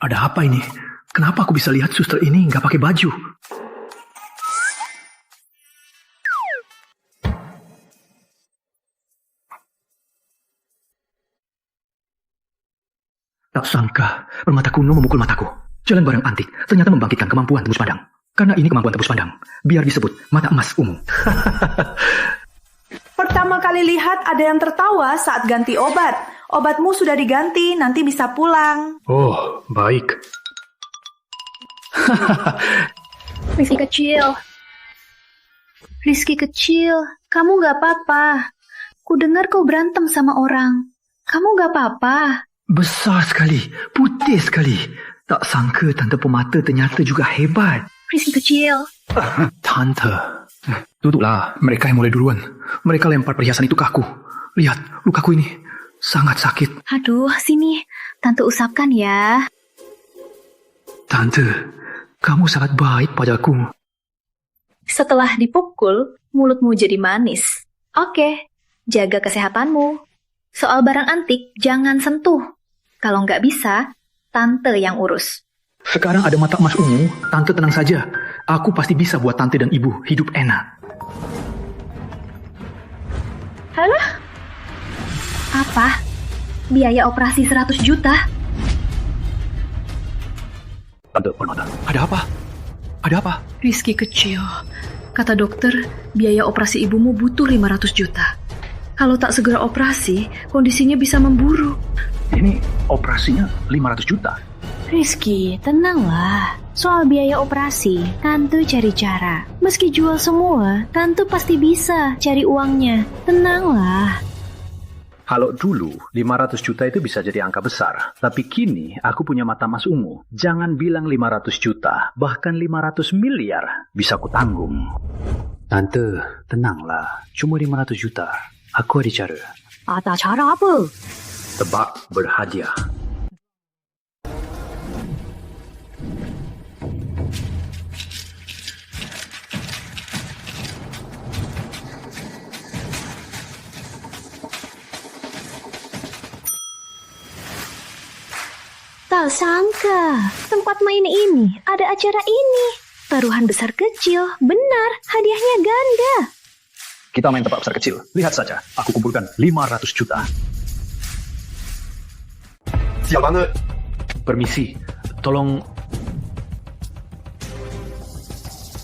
Ada apa ini? Kenapa aku bisa lihat suster ini nggak pakai baju? Tak sangka permata kuno memukul mataku. Jalan barang antik ternyata membangkitkan kemampuan tembus pandang. Karena ini kemampuan tembus pandang, biar disebut mata emas ungu. Pertama kali lihat ada yang tertawa saat ganti obat. Obatmu sudah diganti, nanti bisa pulang. Oh, baik. Rizky kecil. Rizky kecil, kamu gak apa-apa. Ku dengar kau berantem sama orang. Kamu gak apa-apa. Besar sekali, putih sekali. Tak sangka Tante Pemata ternyata juga hebat. Rizky kecil. Tante, duduklah. Mereka yang mulai duluan. Mereka lempar perhiasan itu ke aku. Lihat, lukaku ini sangat sakit. Aduh, sini. Tante usapkan ya. Tante, kamu sangat baik padaku. Setelah dipukul, mulutmu jadi manis. Oke, jaga kesehatanmu. Soal barang antik, jangan sentuh. Kalau nggak bisa, Tante yang urus. Sekarang ada mata emas ungu, Tante tenang saja. Aku pasti bisa buat Tante dan Ibu hidup enak. Halo? Apa? Biaya operasi 100 juta? Tante Permata, ada apa? Ada apa? Rizky kecil. Kata dokter, biaya operasi ibumu butuh 500 juta. Kalau tak segera operasi, kondisinya bisa memburuk. Ini operasinya 500 juta. Rizky, tenanglah. Soal biaya operasi, Tante cari cara. Meski jual semua, Tante pasti bisa cari uangnya. Tenanglah. Kalau dulu 500 juta itu bisa jadi angka besar, tapi kini aku punya mata emas ungu. Jangan bilang 500 juta, bahkan 500 miliar bisa ku tanggung. Tante, tenanglah. Cuma 500 juta. Aku ada cara. Ada cara apa? Tebak berhadiah. Tak sangka, tempat main ini ada acara ini. Taruhan besar kecil, benar, hadiahnya ganda. Kita main tebak besar kecil. Lihat saja, aku kumpulkan 500 juta. Siap banget. Permisi, tolong.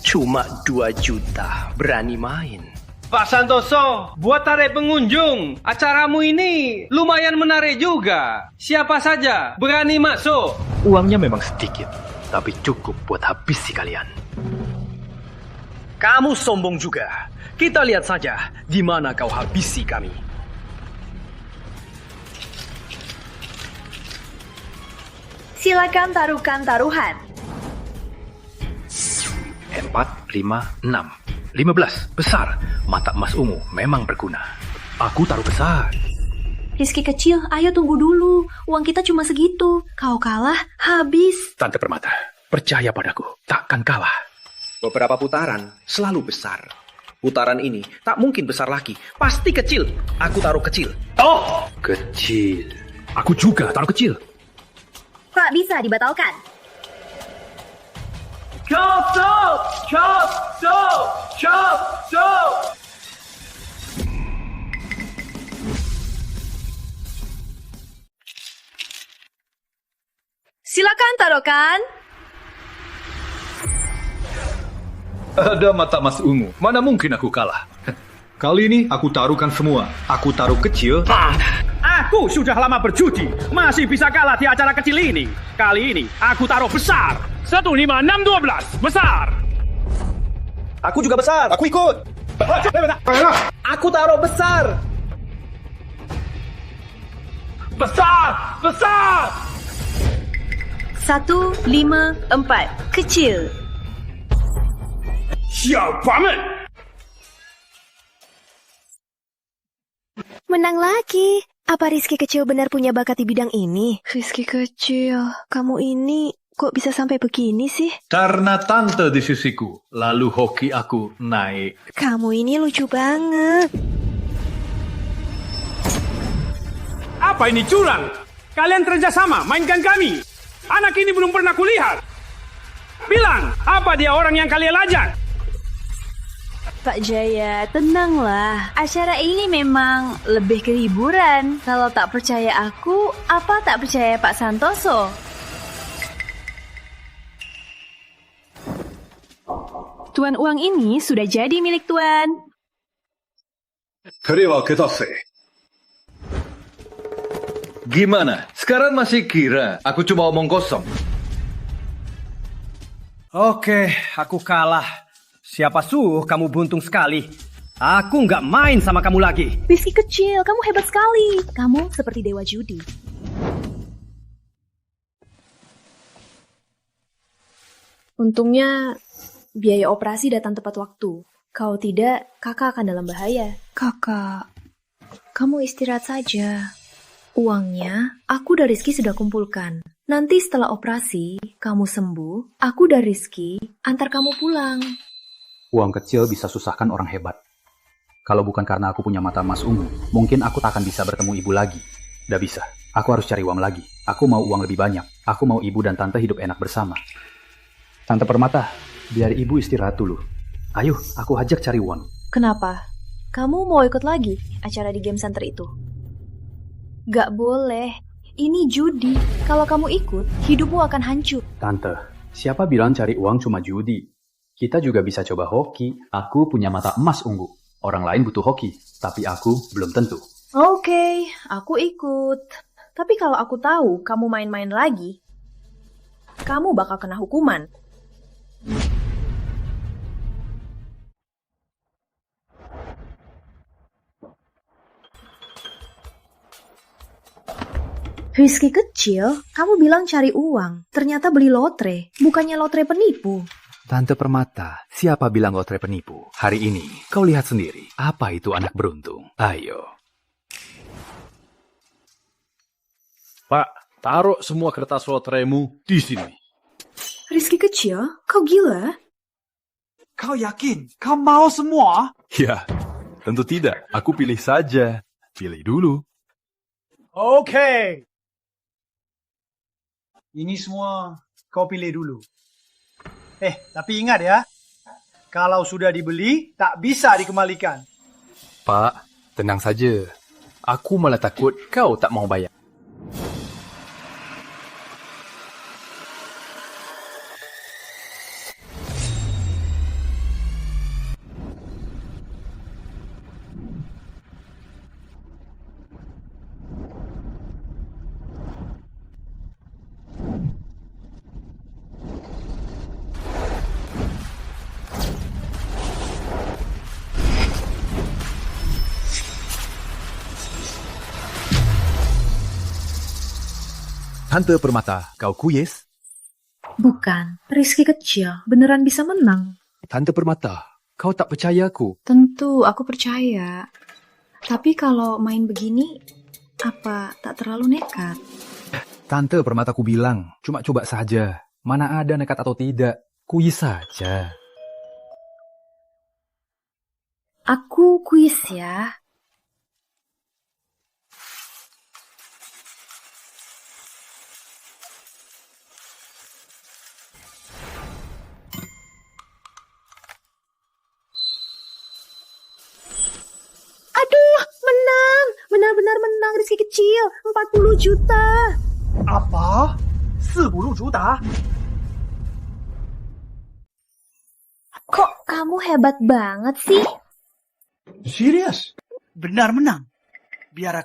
Cuma 2 juta, berani main. Pak Santoso, buat tarik pengunjung. Acaramu ini lumayan menarik juga. Siapa saja berani masuk. Uangnya memang sedikit, tapi cukup buat habisi kalian. Kamu sombong juga. Kita lihat saja di mana kau habisi kami. Silakan taruhkan taruhan. 4, 5, 6. 15, besar. Mata emas ungu memang berguna. Aku taruh besar. Rizky kecil, ayo tunggu dulu. Uang kita cuma segitu. Kau kalah, habis. Tante Permata, percaya padaku, takkan kalah. Beberapa putaran selalu besar. Putaran ini tak mungkin besar lagi. Pasti kecil. Aku taruh kecil. Oh, kecil. Aku juga taruh kecil. Tak bisa dibatalkan. Chop, chop, chop, chop, chop, chop. Silakan taruhkan. Ada mata emas ungu. Mana mungkin aku kalah? Kali ini aku taruhkan semua. Aku taruh kecil. Aku sudah lama berjudi. Masih bisa kalah di acara kecil ini. Kali ini aku taruh besar. 1, 5, 6, 12. Besar. Aku juga besar. Aku ikut. Aku taruh besar. Besar. Besar. 1, 5, 4. Kecil. Siapa men? Menang lagi. Apa Rizky kecil benar punya bakat di bidang ini? Rizky kecil, kamu ini kok bisa sampai begini sih? Karena tante di sisiku, lalu hoki aku naik. Kamu ini lucu banget. Apa ini curang? Kalian kerjasama mainkan kami. Anak ini belum pernah kulihat. Bilang, apa dia orang yang kalian lajak? Pak Jaya, tenanglah. Acara ini memang lebih ke hiburan. Kalau tak percaya aku, apa tak percaya Pak Santoso? Tuan, uang ini sudah jadi milik Tuan. Terima kasih. Gimana? Sekarang masih kira aku cuma omong kosong? Oke, aku kalah. Siapa suruh kamu buntung sekali? Aku nggak main sama kamu lagi. Rizky kecil, kamu hebat sekali. Kamu seperti dewa judi. Untungnya biaya operasi datang tepat waktu. Kalau tidak, kakak akan dalam bahaya. Kakak, kamu istirahat saja. Uangnya, aku dan Rizky sudah kumpulkan. Nanti setelah operasi, kamu sembuh, aku dan Rizky antar kamu pulang. Uang kecil bisa susahkan orang hebat. Kalau bukan karena aku punya mata emas ungu, mungkin aku tak akan bisa bertemu ibu lagi. Nggak bisa. Aku harus cari uang lagi. Aku mau uang lebih banyak. Aku mau ibu dan tante hidup enak bersama. Tante Permata, biar ibu istirahat dulu. Ayo, aku ajak cari uang. Kenapa? Kamu mau ikut lagi acara di game center itu? Gak boleh. Ini judi. Kalau kamu ikut, hidupmu akan hancur. Tante, siapa bilang cari uang cuma judi? Kita juga bisa coba hoki. Aku punya mata emas ungu. Orang lain butuh hoki, tapi aku belum tentu. Oke, aku ikut. Tapi kalau aku tahu kamu main-main lagi, kamu bakal kena hukuman. Rizky kecil, kamu bilang cari uang. Ternyata beli lotre, bukannya lotre penipu. Tante Permata, siapa bilang lotre penipu? Hari ini, kau lihat sendiri. Apa itu anak beruntung? Ayo. Pak, taruh semua kertas lotremu di sini. Rizky kecil, kau gila? Kau yakin? Kau mau semua? Ya, tentu tidak. Aku pilih saja. Pilih dulu. Oke. Ini semua kau pilih dulu. Tapi ingat ya, kalau sudah dibeli, tak bisa dikembalikan. Pak, tenang saja. Aku malah takut kau tak mau bayar. Tante Permata, kau kuyes? Bukan, Rizky kecil beneran bisa menang. Tante Permata, kau tak percaya aku? Tentu, aku percaya. Tapi kalau main begini, apa tak terlalu nekat? Tante Permata ku bilang, cuma coba saja. Mana ada nekat atau tidak, kuyes saja. Aku kuis ya. Aduh, menang. Benar-benar menang Rizky kecil. 40 juta. Apa? 40 juta? Kok kamu hebat banget sih? Serius? Benar menang? Biar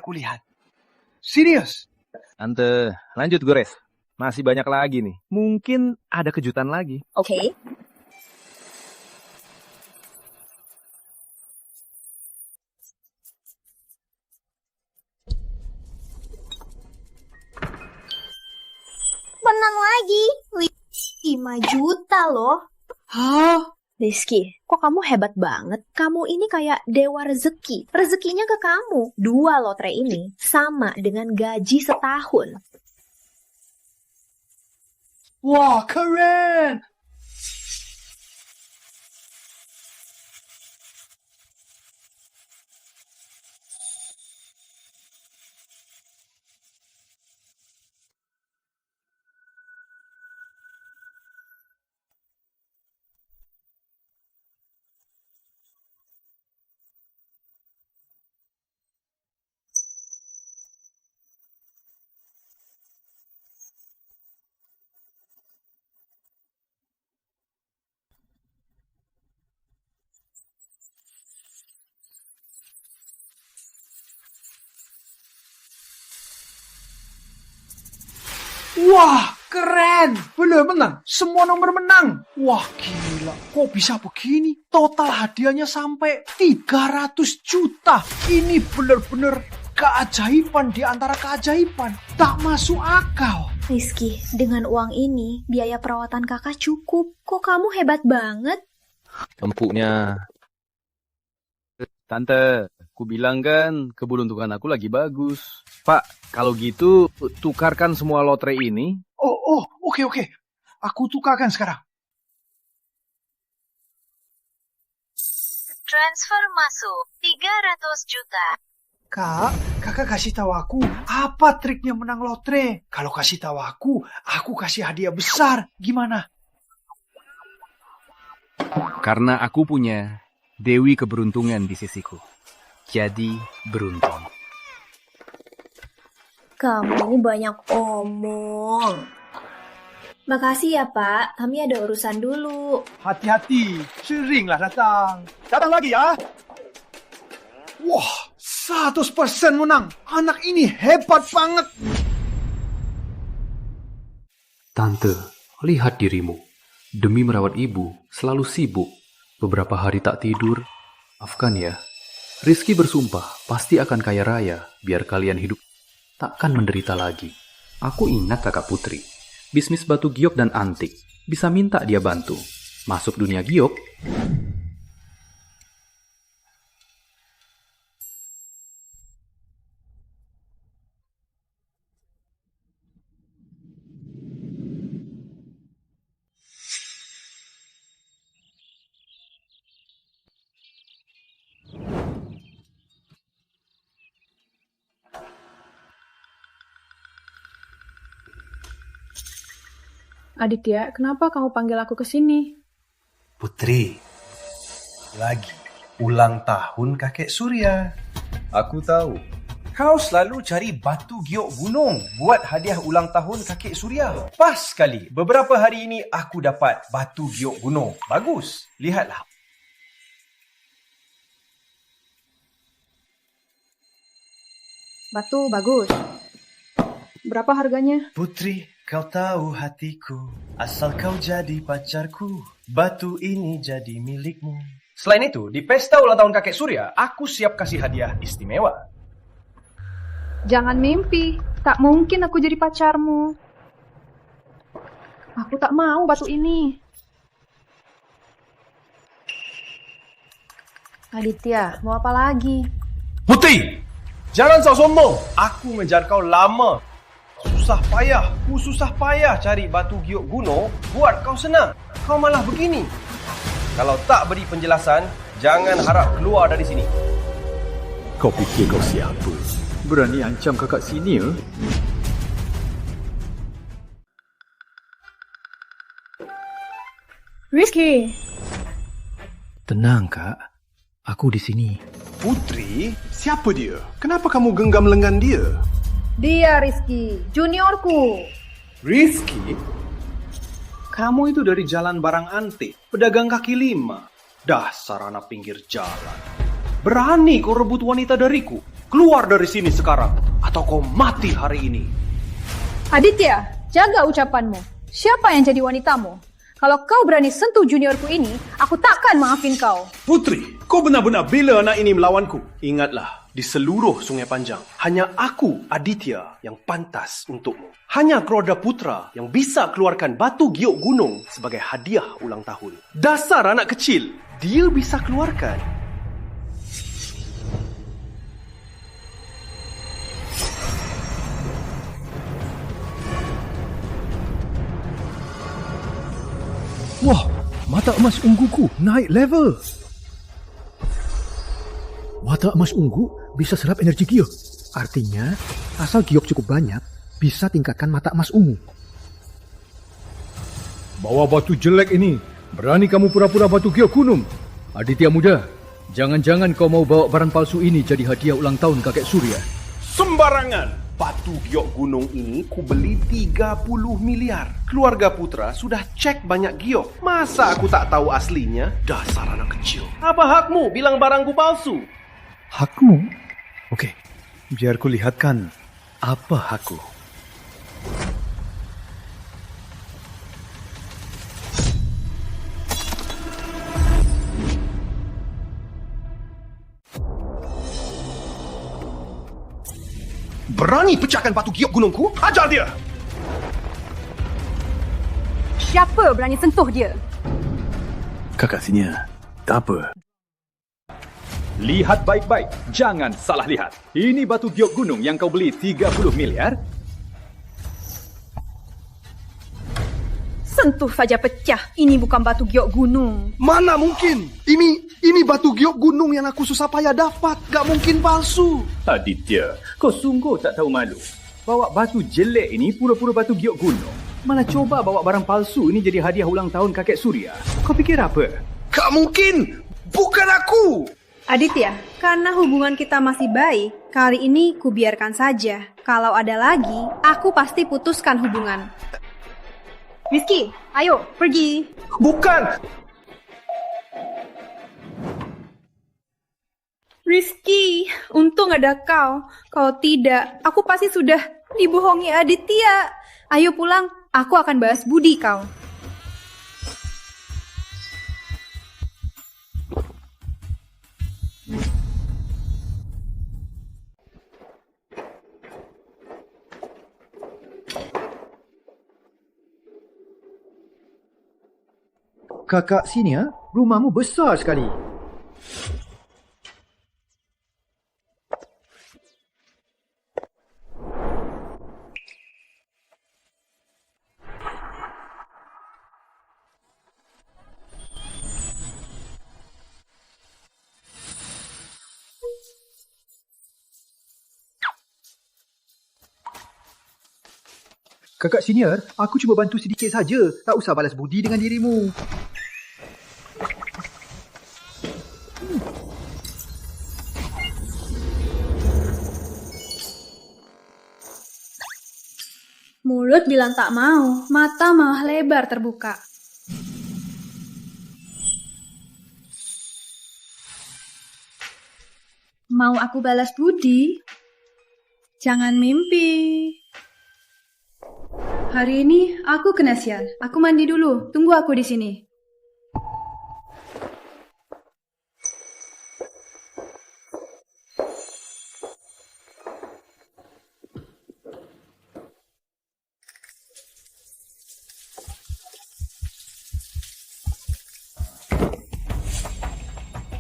ku lihat. Serius? Tante, lanjut gores. Masih banyak lagi nih. Mungkin ada kejutan lagi. Oke. Menang lagi. 5 juta loh. Hah? Rizky, kok kamu hebat banget? Kamu ini kayak dewa rezeki. Rezekinya ke kamu. 2 lotre ini sama dengan gaji setahun. Wah, keren! Wah, keren. Bener menang. Semua nomor menang. Wah, gila. Kok bisa begini? Total hadiahnya sampai 300 juta. Ini bener-bener keajaiban di antara keajaiban. Tak masuk akal. Rizky, dengan uang ini, biaya perawatan kakak cukup. Kok kamu hebat banget? Empuknya. Tante, aku bilang kan keberuntungan aku lagi bagus. Pak, kalau gitu tukarkan semua lotre ini. Oke. Aku tukarkan sekarang. Transfer masuk 300 juta. Kakak kasih tahu aku apa triknya menang lotre. Kalau kasih tahu aku kasih hadiah besar. Gimana? Karena aku punya Dewi keberuntungan di sisiku. Jadi beruntung. Kamu ini banyak omong. Makasih ya, Pak. Kami ada urusan dulu. Hati-hati. Seringlah datang. Datang lagi ya. Wah, 100% menang. Anak ini hebat banget. Tante, lihat dirimu. Demi merawat ibu, selalu sibuk. Beberapa hari tak tidur. Maafkan ya. Rizky bersumpah pasti akan kaya raya biar kalian hidup takkan menderita lagi. Aku ingat kakak Putri. Bisnis batu giok dan antik. Bisa minta dia bantu. Masuk dunia giok. Aditya, kenapa kamu panggil aku ke sini? Putri, lagi ulang tahun kakek Surya. Aku tahu, kau selalu cari batu giok gunung buat hadiah ulang tahun kakek Surya. Pas sekali, beberapa hari ini aku dapat batu giok gunung. Bagus, lihatlah. Batu bagus. Berapa harganya? Putri, kau tahu hatiku, asal kau jadi pacarku, batu ini jadi milikmu. Selain itu, di pesta ulang tahun kakek Surya, aku siap kasih hadiah istimewa. Jangan mimpi, tak mungkin aku jadi pacarmu. Aku tak mau batu ini. Aditya, mau apa lagi? Putri, jangan sok sombong. Aku mengejar kau lama. Susah payah cari batu giok gunung buat kau senang. Kau malah begini. Kalau tak beri penjelasan, jangan harap keluar dari sini. Kau fikir kau siapa? Berani ancam kakak senior? Rizky. Tenang, Kak. Aku di sini. Putri, siapa dia? Kenapa kamu genggam lengan dia? Dia Rizky, juniorku. Rizky? Kamu itu dari jalan barang antik, pedagang kaki lima. Dasar anak pinggir jalan. Berani kau rebut wanita dariku? Keluar dari sini sekarang, atau kau mati hari ini. Aditya, jaga ucapanmu. Siapa yang jadi wanitamu? Kalau kau berani sentuh juniorku ini, aku takkan maafin kau. Putri, kau benar-benar bela anak ini melawanku. Ingatlah, di seluruh Sungai Panjang, hanya aku, Aditya, yang pantas untukmu. Hanya keluarga putra yang bisa keluarkan batu giok gunung sebagai hadiah ulang tahun. Dasar anak kecil, dia bisa keluarkan. Wah, mata emas ungguku naik level. Mata emas ungu bisa serap energi giok. Artinya, asal giok cukup banyak, bisa tingkatkan mata emas ungu. Bawa batu jelek ini. Berani kamu pura-pura batu giok gunung? Aditya muda, jangan-jangan kau mau bawa barang palsu ini jadi hadiah ulang tahun kakek Surya. Sembarangan! Batu giok gunung ini ku beli 30 miliar. Keluarga putra sudah cek banyak giok. Masa aku tak tahu aslinya? Dasar anak kecil. Apa hakmu bilang barangku palsu? Hakmu? Oke, biar ku lihatkan apa hakku. Berani pecahkan batu giok gunungku? Ajar dia! Siapa berani sentuh dia? Kakak Senior, tak apa. Lihat baik-baik, jangan salah lihat. Ini batu giok gunung yang kau beli 30 miliar. Sentuh saja pecah. Ini bukan batu giok gunung. Mana mungkin? Ini batu giok gunung yang aku susah payah dapat. Gak mungkin palsu. Aditya, kau sungguh tak tahu malu. Bawa batu jelek ini pura-pura batu giok gunung. Mana coba bawa barang palsu ini jadi hadiah ulang tahun kakek Surya. Kau fikir apa? Gak mungkin! Bukan aku! Aditya, karena hubungan kita masih baik, kali ini kubiarkan saja. Kalau ada lagi, aku pasti putuskan hubungan. Rizky, ayo, pergi. Bukan! Rizky, untung ada kau. Kalau tidak, aku pasti sudah dibohongi Aditya. Ayo pulang, aku akan balas budi kau. Kakak Senior, rumahmu besar sekali. Kakak Senior, aku cuma bantu sedikit saja. Tak usah balas budi dengan dirimu. Mulut bilang tak mau, mata malah lebar terbuka. Mau aku balas budi? Jangan mimpi. Hari ini aku kena sial. Aku mandi dulu. Tunggu aku di sini.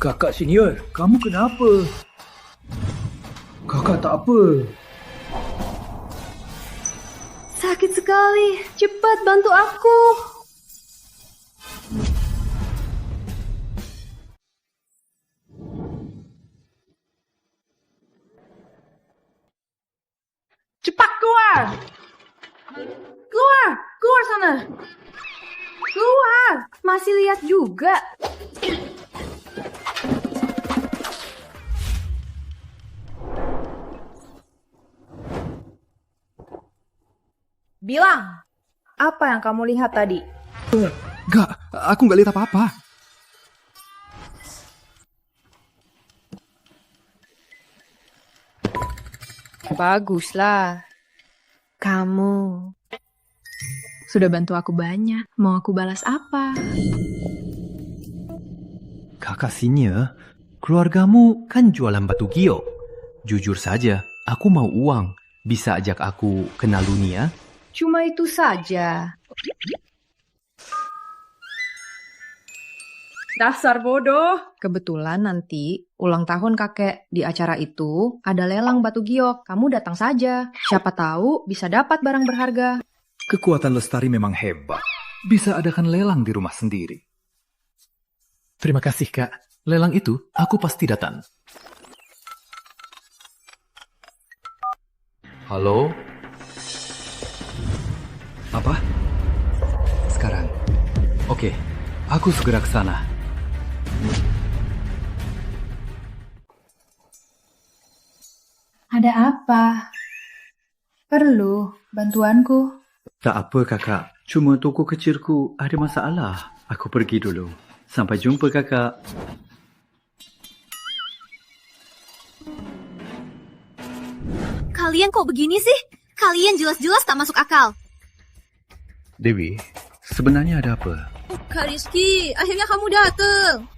Kakak Senior, kamu kenapa? Kakak tak apa. Sakit sekali. Cepat bantu aku. Cepat keluar. Keluar. Keluar sana. Keluar. Masih lihat juga. Bilang, apa yang kamu lihat tadi? Enggak, aku nggak lihat apa-apa. Baguslah. Kamu sudah bantu aku banyak. Mau aku balas apa? Kakak Senior, keluargamu kan jualan batu giok. Jujur saja, aku mau uang. Bisa ajak aku kenal dunia? Cuma itu saja. Dasar bodoh. Kebetulan nanti ulang tahun kakek. Di acara itu ada lelang batu giok. Kamu datang saja. Siapa tahu bisa dapat barang berharga. Kekuatan Lestari memang hebat. Bisa adakan lelang di rumah sendiri. Terima kasih, Kak. Lelang itu aku pasti datang. Halo? Apa? Sekarang? Oke, aku segera ke sana. Ada apa? Perlu bantuanku? Tak apa, Kakak. Cuma toko kecilku ada masalah. Aku pergi dulu. Sampai jumpa, Kakak. Kalian kok begini sih? Kalian jelas-jelas tak masuk akal. Dewi, sebenarnya ada apa? Kak Rizky, akhirnya kamu datang.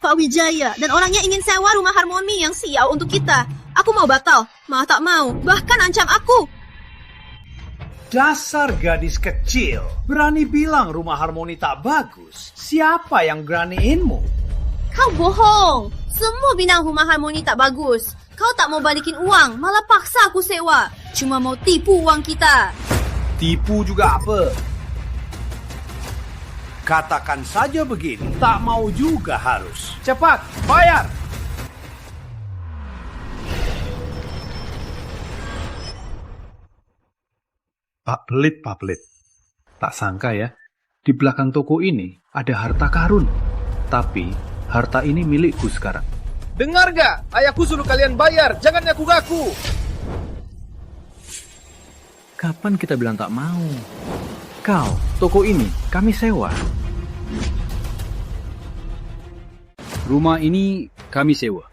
Pak Wijaya dan orangnya ingin sewa rumah Harmoni yang sial untuk kita. Aku mau batal. Malah tak mau. Bahkan ancam aku. Dasar gadis kecil. Berani bilang rumah harmoni tak bagus. Siapa yang beraniinmu? Kau bohong. Semua bilang rumah harmoni tak bagus. Kau tak mau balikin uang. Malah paksa aku sewa. Cuma mau tipu uang kita. Tipu juga apa? Katakan saja begini. Tak mau juga harus. Cepat, bayar! Pak Pelit. Tak sangka ya, di belakang toko ini ada harta karun. Tapi, harta ini milikku sekarang. Dengar gak? Ayahku suruh kalian bayar, jangan ngaku-ngaku. Kapan kita bilang tak mau? Kau, toko ini kami sewa. Rumah ini kami sewa.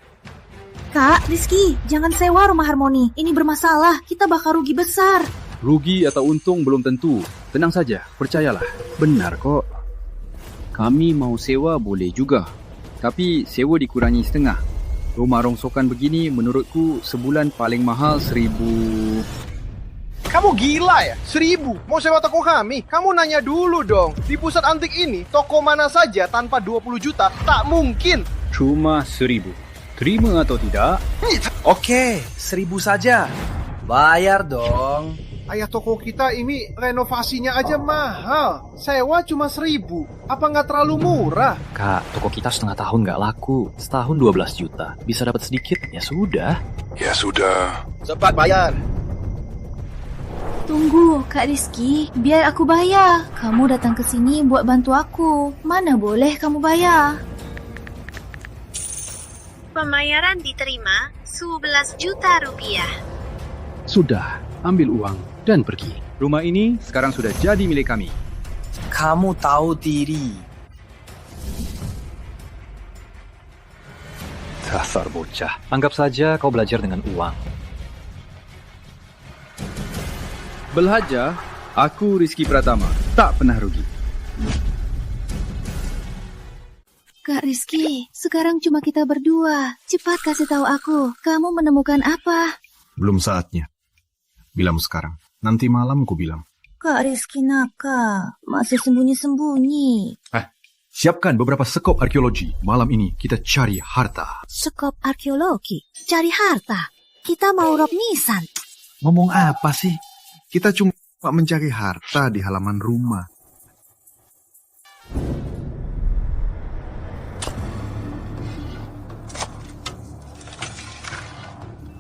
Kak, Rizky, jangan sewa rumah harmoni. Ini bermasalah, kita bakal rugi besar. Rugi atau untung belum tentu. Tenang saja, percayalah. Benar kok. Kami mau sewa boleh juga. Tapi sewa dikurangi setengah. Rumah rongsokan begini menurutku sebulan paling mahal 1.000. Kamu gila ya? 1.000? Mau sewa toko kami? Kamu nanya dulu dong. Di pusat antik ini, toko mana saja tanpa 20 juta? Tak mungkin. Cuma 1.000. Terima atau tidak? Oke, 1.000 saja. Bayar dong. Ayah toko kita ini renovasinya aja mahal. Sewa cuma 1.000. Apa nggak terlalu murah? Kak, toko kita setengah tahun nggak laku. Setahun 12 juta. Bisa dapat sedikit, ya sudah. Ya sudah. Cepat bayar. Tunggu, Kak Rizky. Biar aku bayar. Kamu datang ke sini buat bantu aku. Mana boleh kamu bayar? Pembayaran diterima 11 juta rupiah. Sudah, ambil uang dan pergi. Rumah ini sekarang sudah jadi milik kami. Kamu tahu diri. Dasar bocah. Anggap saja kau belajar dengan uang. Belhaja, aku Rizky Pratama. Tak pernah rugi. Kak Rizky, sekarang cuma kita berdua. Cepat kasih tahu aku, kamu menemukan apa? Belum saatnya. Bilang sekarang. Nanti malam ku bilang. Kak Rizky nakal, masih sembunyi-sembunyi. Siapkan beberapa sekop arkeologi. Malam ini kita cari harta. Sekop arkeologi? Cari harta? Kita mau rob nisan. Ngomong apa sih? Kita cuma mencari harta di halaman rumah.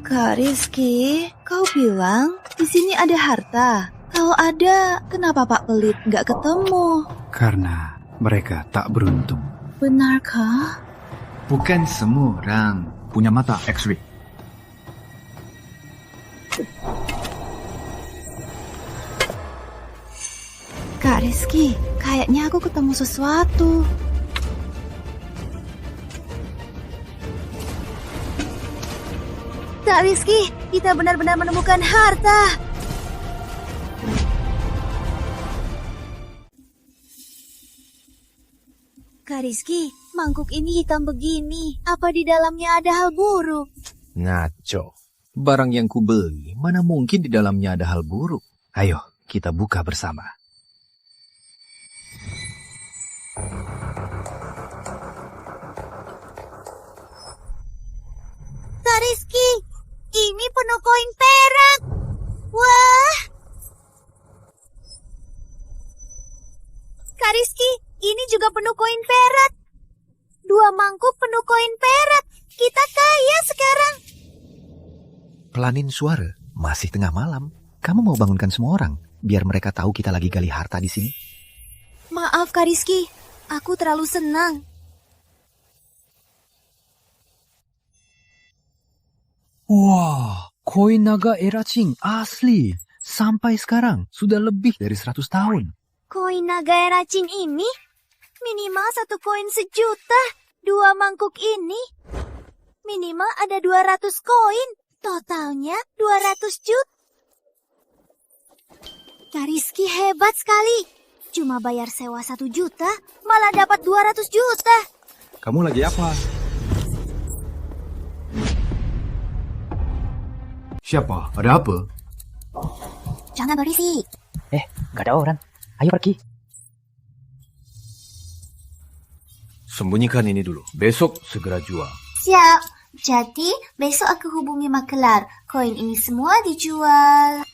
Kak Rizky, kau bilang di sini ada harta. Kalau ada, kenapa Pak Pelit nggak ketemu? Karena mereka tak beruntung. Benarkah? Bukan semua orang punya mata X-ray. Kak Rizky, kayaknya aku ketemu sesuatu. Kak Rizky, kita benar-benar menemukan harta. Kak Rizky, mangkuk ini hitam begini. Apa di dalamnya ada hal buruk? Ngaco. Barang yang kubeli, mana mungkin di dalamnya ada hal buruk. Ayo, kita buka bersama. Kak Rizky, ini penuh koin perak. Wah. Kak Rizky, ini juga penuh koin perak. 2 mangkuk penuh koin perak. Kita kaya sekarang. Pelanin suara, masih tengah malam. Kamu mau bangunkan semua orang, biar mereka tahu kita lagi gali harta di sini. Maaf Kak Rizky, aku terlalu senang. Wah, koin naga Eracing asli. Sampai sekarang sudah lebih dari 100 tahun. Koin naga Eracing ini minimal 1 koin 1 juta. 2 mangkuk ini minimal ada 200 koin. Totalnya 200 juta. Kak Rizky hebat sekali. Cuma bayar sewa 1 juta, malah dapat 200 juta. Kamu lagi apa? Siapa? Ada apa? Jangan berisik. Gak ada orang. Ayo pergi. Sembunyikan ini dulu. Besok segera jual. Siap. Jadi, besok aku hubungi makelar. Koin ini semua dijual.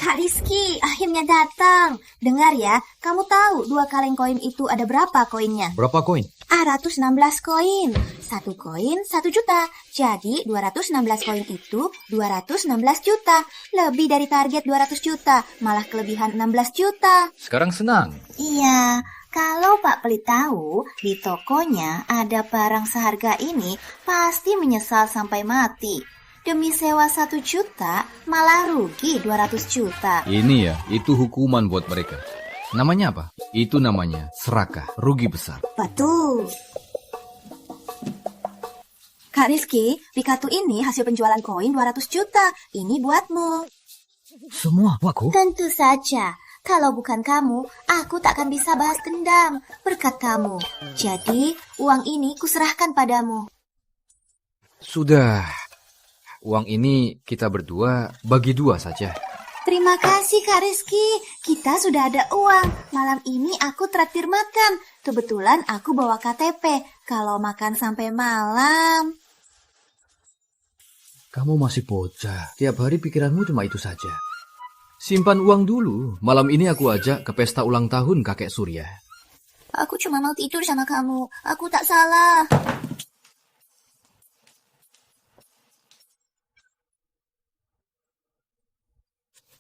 Kak Rizky, akhirnya datang. Dengar ya, kamu tahu 2 kaleng koin itu ada berapa koinnya? Berapa koin? 216 koin. 1 koin 1 juta. Jadi 216 koin itu 216 juta. Lebih dari target 200 juta. Malah kelebihan 16 juta. Sekarang senang. Iya, kalau Pak Pelit tahu di tokonya ada barang seharga ini, pasti menyesal sampai mati. Demi sewa 1 juta, malah rugi 200 juta. Ini ya, itu hukuman buat mereka. Namanya apa? Itu namanya serakah, rugi besar. Betul. Kak Rizky, di kartu ini hasil penjualan koin 200 juta. Ini buatmu. Semua buatku? Tentu saja. Kalau bukan kamu, aku tak akan bisa balas dendam berkat kamu. Jadi, uang ini kuserahkan padamu. Sudah. Uang ini kita berdua bagi 2 saja. Terima kasih Kak Rizky, kita sudah ada uang. Malam ini aku traktir makan. Kebetulan aku bawa KTP. Kalau makan sampai malam. Kamu masih bocah. Tiap hari pikiranmu cuma itu saja. Simpan uang dulu. Malam ini aku ajak ke pesta ulang tahun kakek Surya. Aku cuma mau tidur sama kamu. Aku tak salah.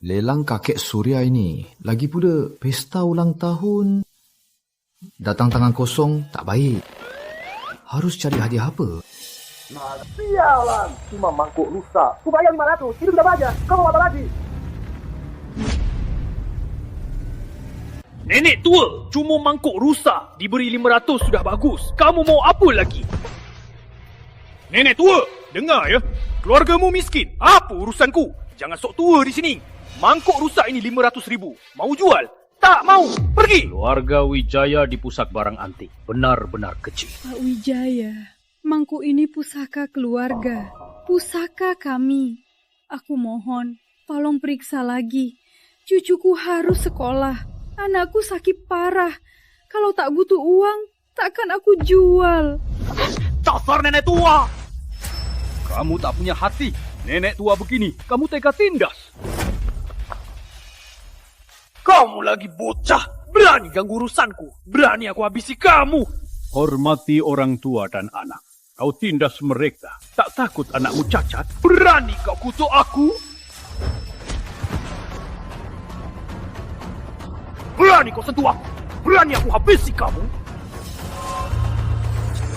Lelang kakek Surya ini lagi pula pesta ulang tahun. Datang tangan kosong tak baik. Harus cari hadiah apa? Nah, sialan. Cuma mangkuk rusak. Ku bayar 500. Itu sudah banyak. Kau mau apa lagi? Nenek tua, cuma mangkuk rusak. Diberi 500 sudah bagus. Kamu mau apa lagi? Nenek tua, dengar ya. Keluargamu miskin. Apa urusanku? Jangan sok tua di sini. Mangkuk rusak ini 500,000. Mau jual? Tak mau. Pergi. Keluarga Wijaya di pusat barang antik. Benar-benar kecil. Pak Wijaya, mangkuk ini pusaka keluarga. Pusaka kami. Aku mohon, tolong periksa lagi. Cucuku harus sekolah. Anakku sakit parah. Kalau tak butuh uang, takkan aku jual. Dasar nenek tua. Kamu tak punya hati. Nenek tua begini, kamu tega tindas. Kamu lagi bocah, berani ganggu urusanku, berani aku habisi kamu. Hormati orang tua dan anak. Kau tindas mereka, tak takut anakmu cacat? Berani kau kutuk aku? Berani kau sentuh aku? Berani aku habisi kamu?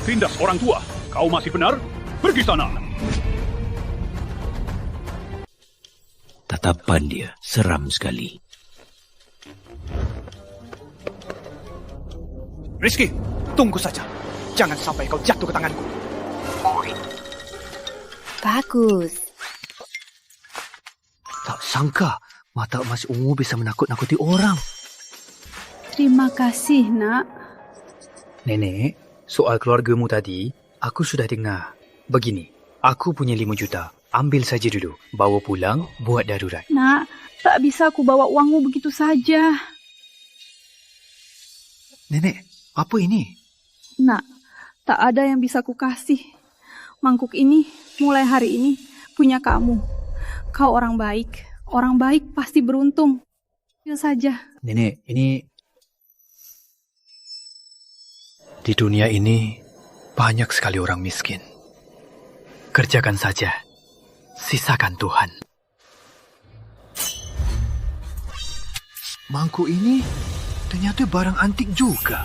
Tindas orang tua, kau masih benar? Pergi sana. Tatapan dia seram sekali. Rizky, tunggu saja. Jangan sampai kau jatuh ke tanganku. Bagus. Tak sangka mata emas ungu bisa menakut-nakuti orang. Terima kasih, Nak. Nenek, soal keluargamu tadi, aku sudah dengar. Begini, aku punya 5 juta. Ambil saja dulu. Bawa pulang, buat darurat. Nak, tak bisa aku bawa uangmu begitu saja. Nenek, apa ini? Nak, tak ada yang bisa ku kasih. Mangkuk ini, mulai hari ini, punya kamu. Kau orang baik pasti beruntung. Ambil saja. Nenek, ini... Di dunia ini, banyak sekali orang miskin. Kerjakan saja. Sisakan Tuhan. Mangkuk ini ternyata barang antik juga.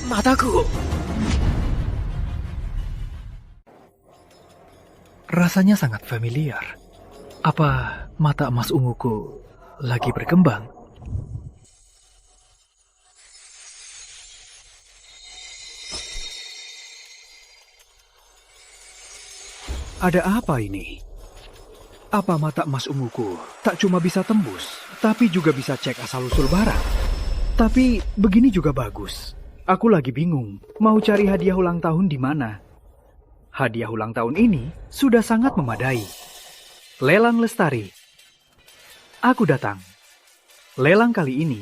Mataku. Rasanya sangat familiar. Apa mata emas unguku lagi berkembang? Ada apa ini? Apa mata emas unguku tak cuma bisa tembus, tapi juga bisa cek asal-usul barang? Tapi begini juga bagus. Aku lagi bingung, mau cari hadiah ulang tahun di mana. Hadiah ulang tahun ini sudah sangat memadai. Lelang lestari. Aku datang. Lelang kali ini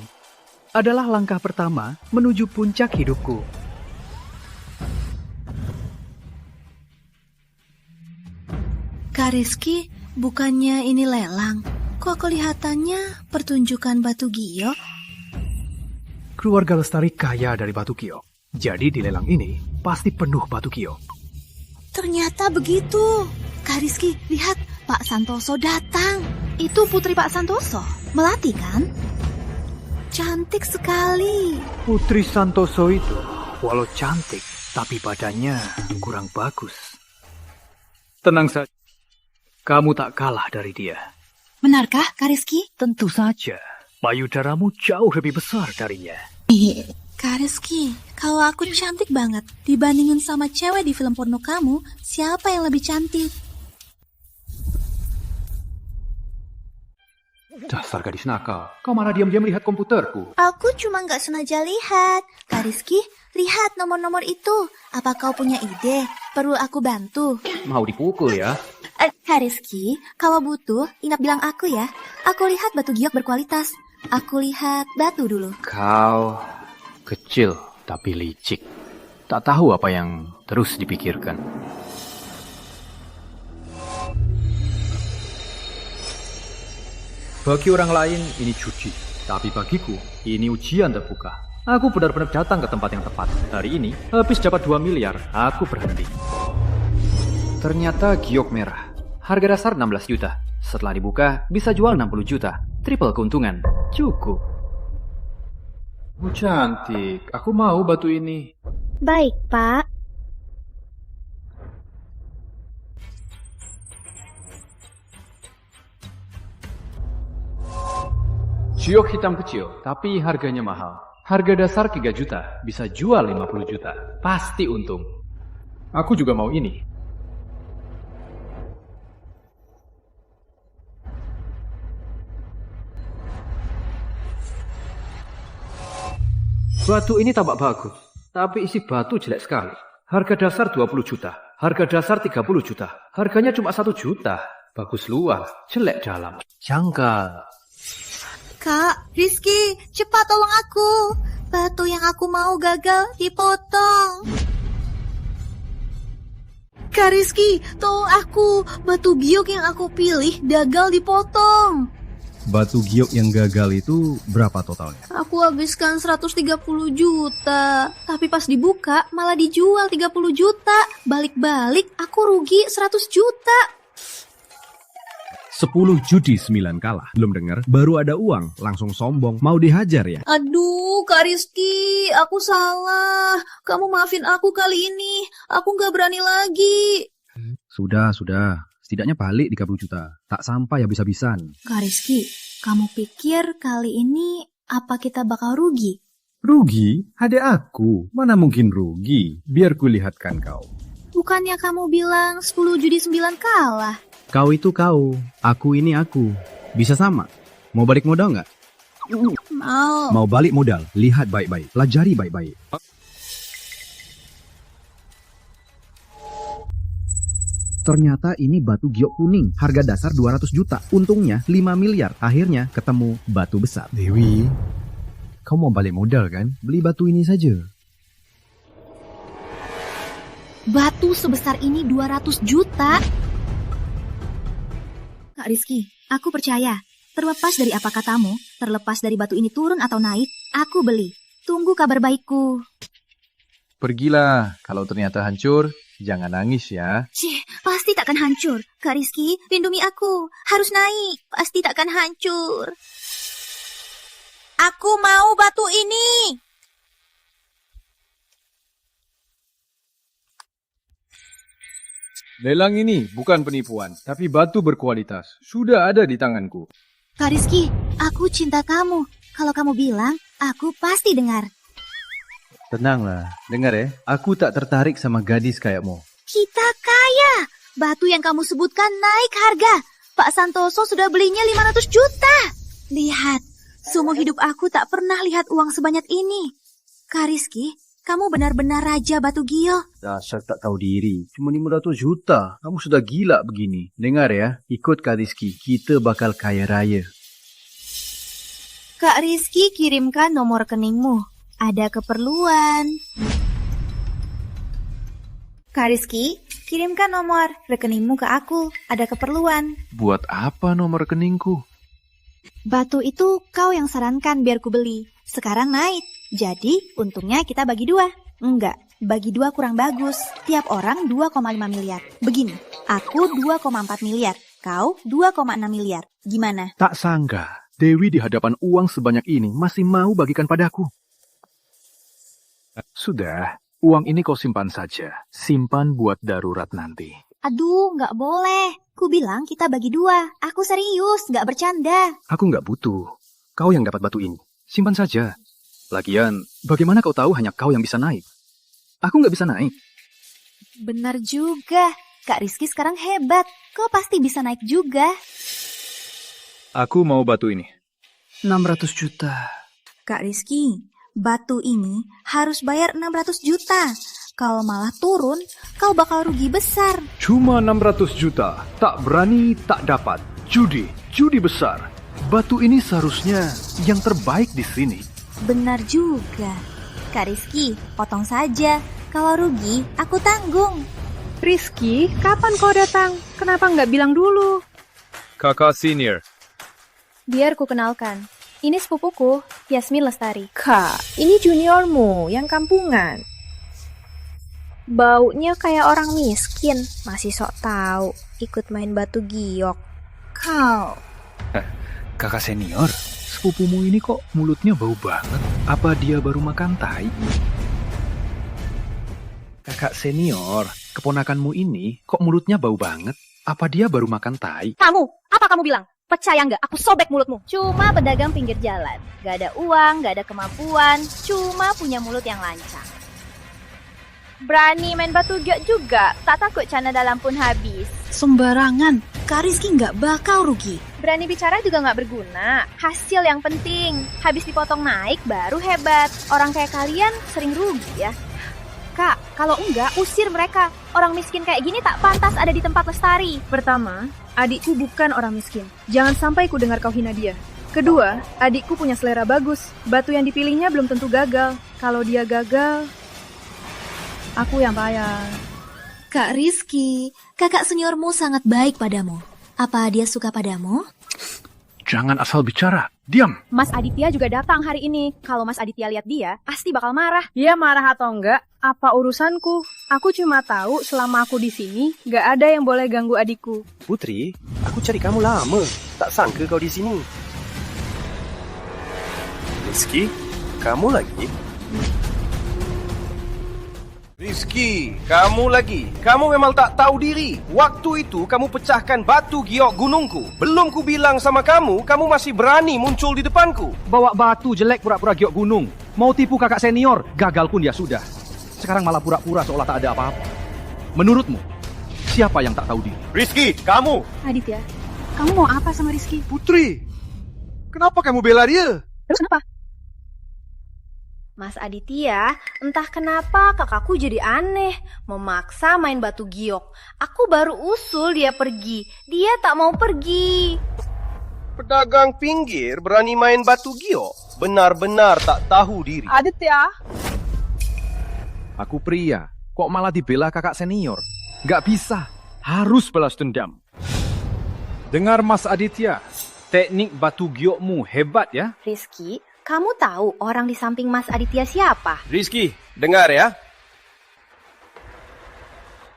adalah langkah pertama menuju puncak hidupku. Kak Rizky, bukannya ini lelang? Kok kelihatannya pertunjukan batu giok? Keluarga Lestari kaya dari batu giok. Jadi di lelang ini pasti penuh batu giok. Ternyata begitu. Kak Rizky, lihat Pak Santoso datang. Itu putri Pak Santoso, Melati kan? Cantik sekali. Putri Santoso itu, walau cantik, tapi badannya kurang bagus. Tenang saja, kamu tak kalah dari dia. Benarkah, Kak Rizky? Tentu saja, payudaramu jauh lebih besar darinya. Kak Rizky, kalau aku cantik banget, dibandingin sama cewek di film porno kamu, siapa yang lebih cantik? Dasar gadis nakal, kau malah diam-diam lihat komputerku. Aku cuma nggak sengaja lihat. Kak Rizky, lihat nomor-nomor itu. Apa kau punya ide? Perlu aku bantu? Mau dipukul ya? Kak Rizky, kalau butuh, ingat bilang aku ya. Aku lihat batu giok berkualitas. Aku lihat batu dulu. Kau kecil tapi licik. Tak tahu apa yang terus dipikirkan. Bagi orang lain ini cuci, tapi bagiku ini ujian terbuka. Aku benar-benar datang ke tempat yang tepat. Hari ini habis dapat 2 miliar, aku berhenti. Ternyata giok merah. Harga dasar 16 juta. Setelah dibuka bisa jual 60 juta. Triple keuntungan. Cukup. Oh, cantik. Aku mau batu ini. Baik, Pak. Giok hitam kecil, tapi harganya mahal. Harga dasar 3 juta, bisa jual 50 juta. Pasti untung. Aku juga mau ini. Batu ini tampak bagus, tapi isi batu jelek sekali. Harga dasar 20 juta, harga dasar 30 juta. Harganya cuma 1 juta. Bagus luar, jelek dalam. Janggal. Kak, Rizky, cepat tolong aku. Batu yang aku mau gagal dipotong. Kak Rizky, tolong aku. Batu giok yang aku pilih gagal dipotong. Batu giok yang gagal itu berapa totalnya? Aku habiskan 130 juta. Tapi pas dibuka malah dijual 30 juta. Balik-balik aku rugi 100 juta. 10 judi 9 kalah. Belum dengar? Baru ada uang. Langsung sombong. Mau dihajar ya? Aduh, Kak Rizky, aku salah. Kamu maafin aku kali ini. Aku gak berani lagi. Sudah. Setidaknya balik 30 juta. Tak sampai habis-habisan. Kak Rizky, kamu pikir kali ini apa kita bakal rugi? Rugi? Hadiah aku. Mana mungkin rugi? Biar kulihatkan kau. Bukannya kamu bilang 10 judi 9 kalah? Kau itu kau. Aku ini aku. Bisa sama. Mau balik modal nggak? Mau. Mau balik modal? Lihat baik-baik. Pelajari baik-baik. Ternyata ini batu giok kuning, harga dasar 200 juta, untungnya 5 miliar. Akhirnya ketemu batu besar. Dewi, kau mau balik modal kan? Beli batu ini saja. Batu sebesar ini 200 juta? Kak Rizky, aku percaya. Terlepas dari apa katamu, terlepas dari batu ini turun atau naik, aku beli. Tunggu kabar baikku. Pergilah, kalau ternyata hancur, jangan nangis ya. Cih, pasti takkan hancur. Kak Rizky, lindungi aku. Harus naik, pasti takkan hancur. Aku mau batu ini. Lelang ini bukan penipuan, tapi batu berkualitas. Sudah ada di tanganku. Kak Rizky, aku cinta kamu. Kalau kamu bilang, aku pasti dengar. Tenanglah, dengar ya. Aku tak tertarik sama gadis kayakmu. Kita kaya. Batu yang kamu sebutkan naik harga. Pak Santoso sudah belinya 500 juta. Lihat, seumur hidup aku tak pernah lihat uang sebanyak ini. Kak Rizky, Kamu benar-benar Raja Batu Gio. Dasar tak tahu diri. Cuma 500 juta. Kamu sudah gila begini. Dengar ya, ikut Kak Rizky. Kita bakal kaya raya. Kak Rizky kirimkan nomor rekeningmu. Ada keperluan. Kak Rizky, kirimkan nomor rekeningmu ke aku. Ada keperluan. Buat apa nomor rekeningku? Batu itu kau yang sarankan biar ku beli. Sekarang naik. Jadi, untungnya kita bagi 2. Enggak, bagi 2 kurang bagus. Tiap orang 2,5 miliar. Begini, aku 2,4 miliar. Kau 2,6 miliar. Gimana? Tak sangka, Dewi di hadapan uang sebanyak ini masih mau bagikan padaku. Sudah, uang ini kau simpan saja. Simpan buat darurat nanti. Aduh, nggak boleh. Ku bilang kita bagi 2. Aku serius, nggak bercanda. Aku nggak butuh. Kau yang dapat batu ini. Simpan saja. Lagian, bagaimana kau tahu hanya kau yang bisa naik? Aku nggak bisa naik. Benar juga. Kak Rizky sekarang hebat. Kau pasti bisa naik juga. Aku mau batu ini. 600 juta. Kak Rizky, batu ini harus bayar 600 juta. Kalau malah turun, kau bakal rugi besar. Cuma 600 juta. Tak berani, tak dapat. Judi besar. Batu ini seharusnya yang terbaik di sini. Benar juga. Kak Rizky, potong saja. Kalau rugi, aku tanggung. Rizky, kapan kau datang? Kenapa nggak bilang dulu? Kakak senior. Biar ku kenalkan. Ini sepupuku, Yasmin Lestari. Kak, ini juniormu yang kampungan. Baunya kayak orang miskin. Masih sok tahu ikut main batu giok. Kau. Kakak senior, sepupumu ini kok mulutnya bau banget? Apa dia baru makan tai? Kakak senior, keponakanmu ini kok mulutnya bau banget? Apa dia baru makan tai? Kamu, apa kamu bilang? Percaya nggak? Aku sobek mulutmu. Cuma pedagang pinggir jalan. Gak ada uang, gak ada kemampuan. Cuma punya mulut yang lancang. Berani main batu giok juga. Tak takut cana dalam pun habis. Sembarangan. Kak Rizky nggak bakal rugi. Berani bicara juga nggak berguna. Hasil yang penting. Habis dipotong naik baru hebat. Orang kayak kalian sering rugi ya. Kak, kalau enggak usir mereka. Orang miskin kayak gini tak pantas ada di tempat Lestari. Pertama, adikku bukan orang miskin. Jangan sampai ku dengar kau hina dia. Kedua, adikku punya selera bagus. Batu yang dipilihnya belum tentu gagal. Kalau dia gagal, aku yang bayar. Kak Rizky, kakak seniormu sangat baik padamu. Apa dia suka padamu? Jangan asal bicara. Diam. Mas Aditya juga datang hari ini. Kalau Mas Aditya lihat dia, pasti bakal marah. Dia marah atau enggak, apa urusanku? Aku cuma tahu selama aku di sini, nggak ada yang boleh ganggu adikku. Putri, aku cari kamu lama. Tak sangka kau di sini. Rizky, kamu lagi? Rizky, kamu lagi. Kamu memang tak tahu diri. Waktu itu kamu pecahkan batu giok gunungku. Belum ku bilang sama kamu, kamu masih berani muncul di depanku. Bawa batu jelek pura-pura giok gunung. Mau tipu kakak senior, gagal pun dia sudah. Sekarang malah pura-pura seolah tak ada apa-apa. Menurutmu, siapa yang tak tahu diri? Rizky, kamu. Aditya, kamu mau apa sama Rizky? Putri, kenapa kamu bela dia? Terus kenapa? Mas Aditya, entah kenapa kakakku jadi aneh, memaksa main batu giok. Aku baru usul dia pergi, dia tak mau pergi. Pedagang pinggir berani main batu giok. Benar-benar tak tahu diri. Aditya. Aku pria, kok malah dibela kakak senior? Gak bisa, harus balas dendam. Dengar Mas Aditya, teknik batu giokmu hebat ya? Rizky, kamu tahu orang di samping Mas Aditya siapa? Rizky, dengar ya.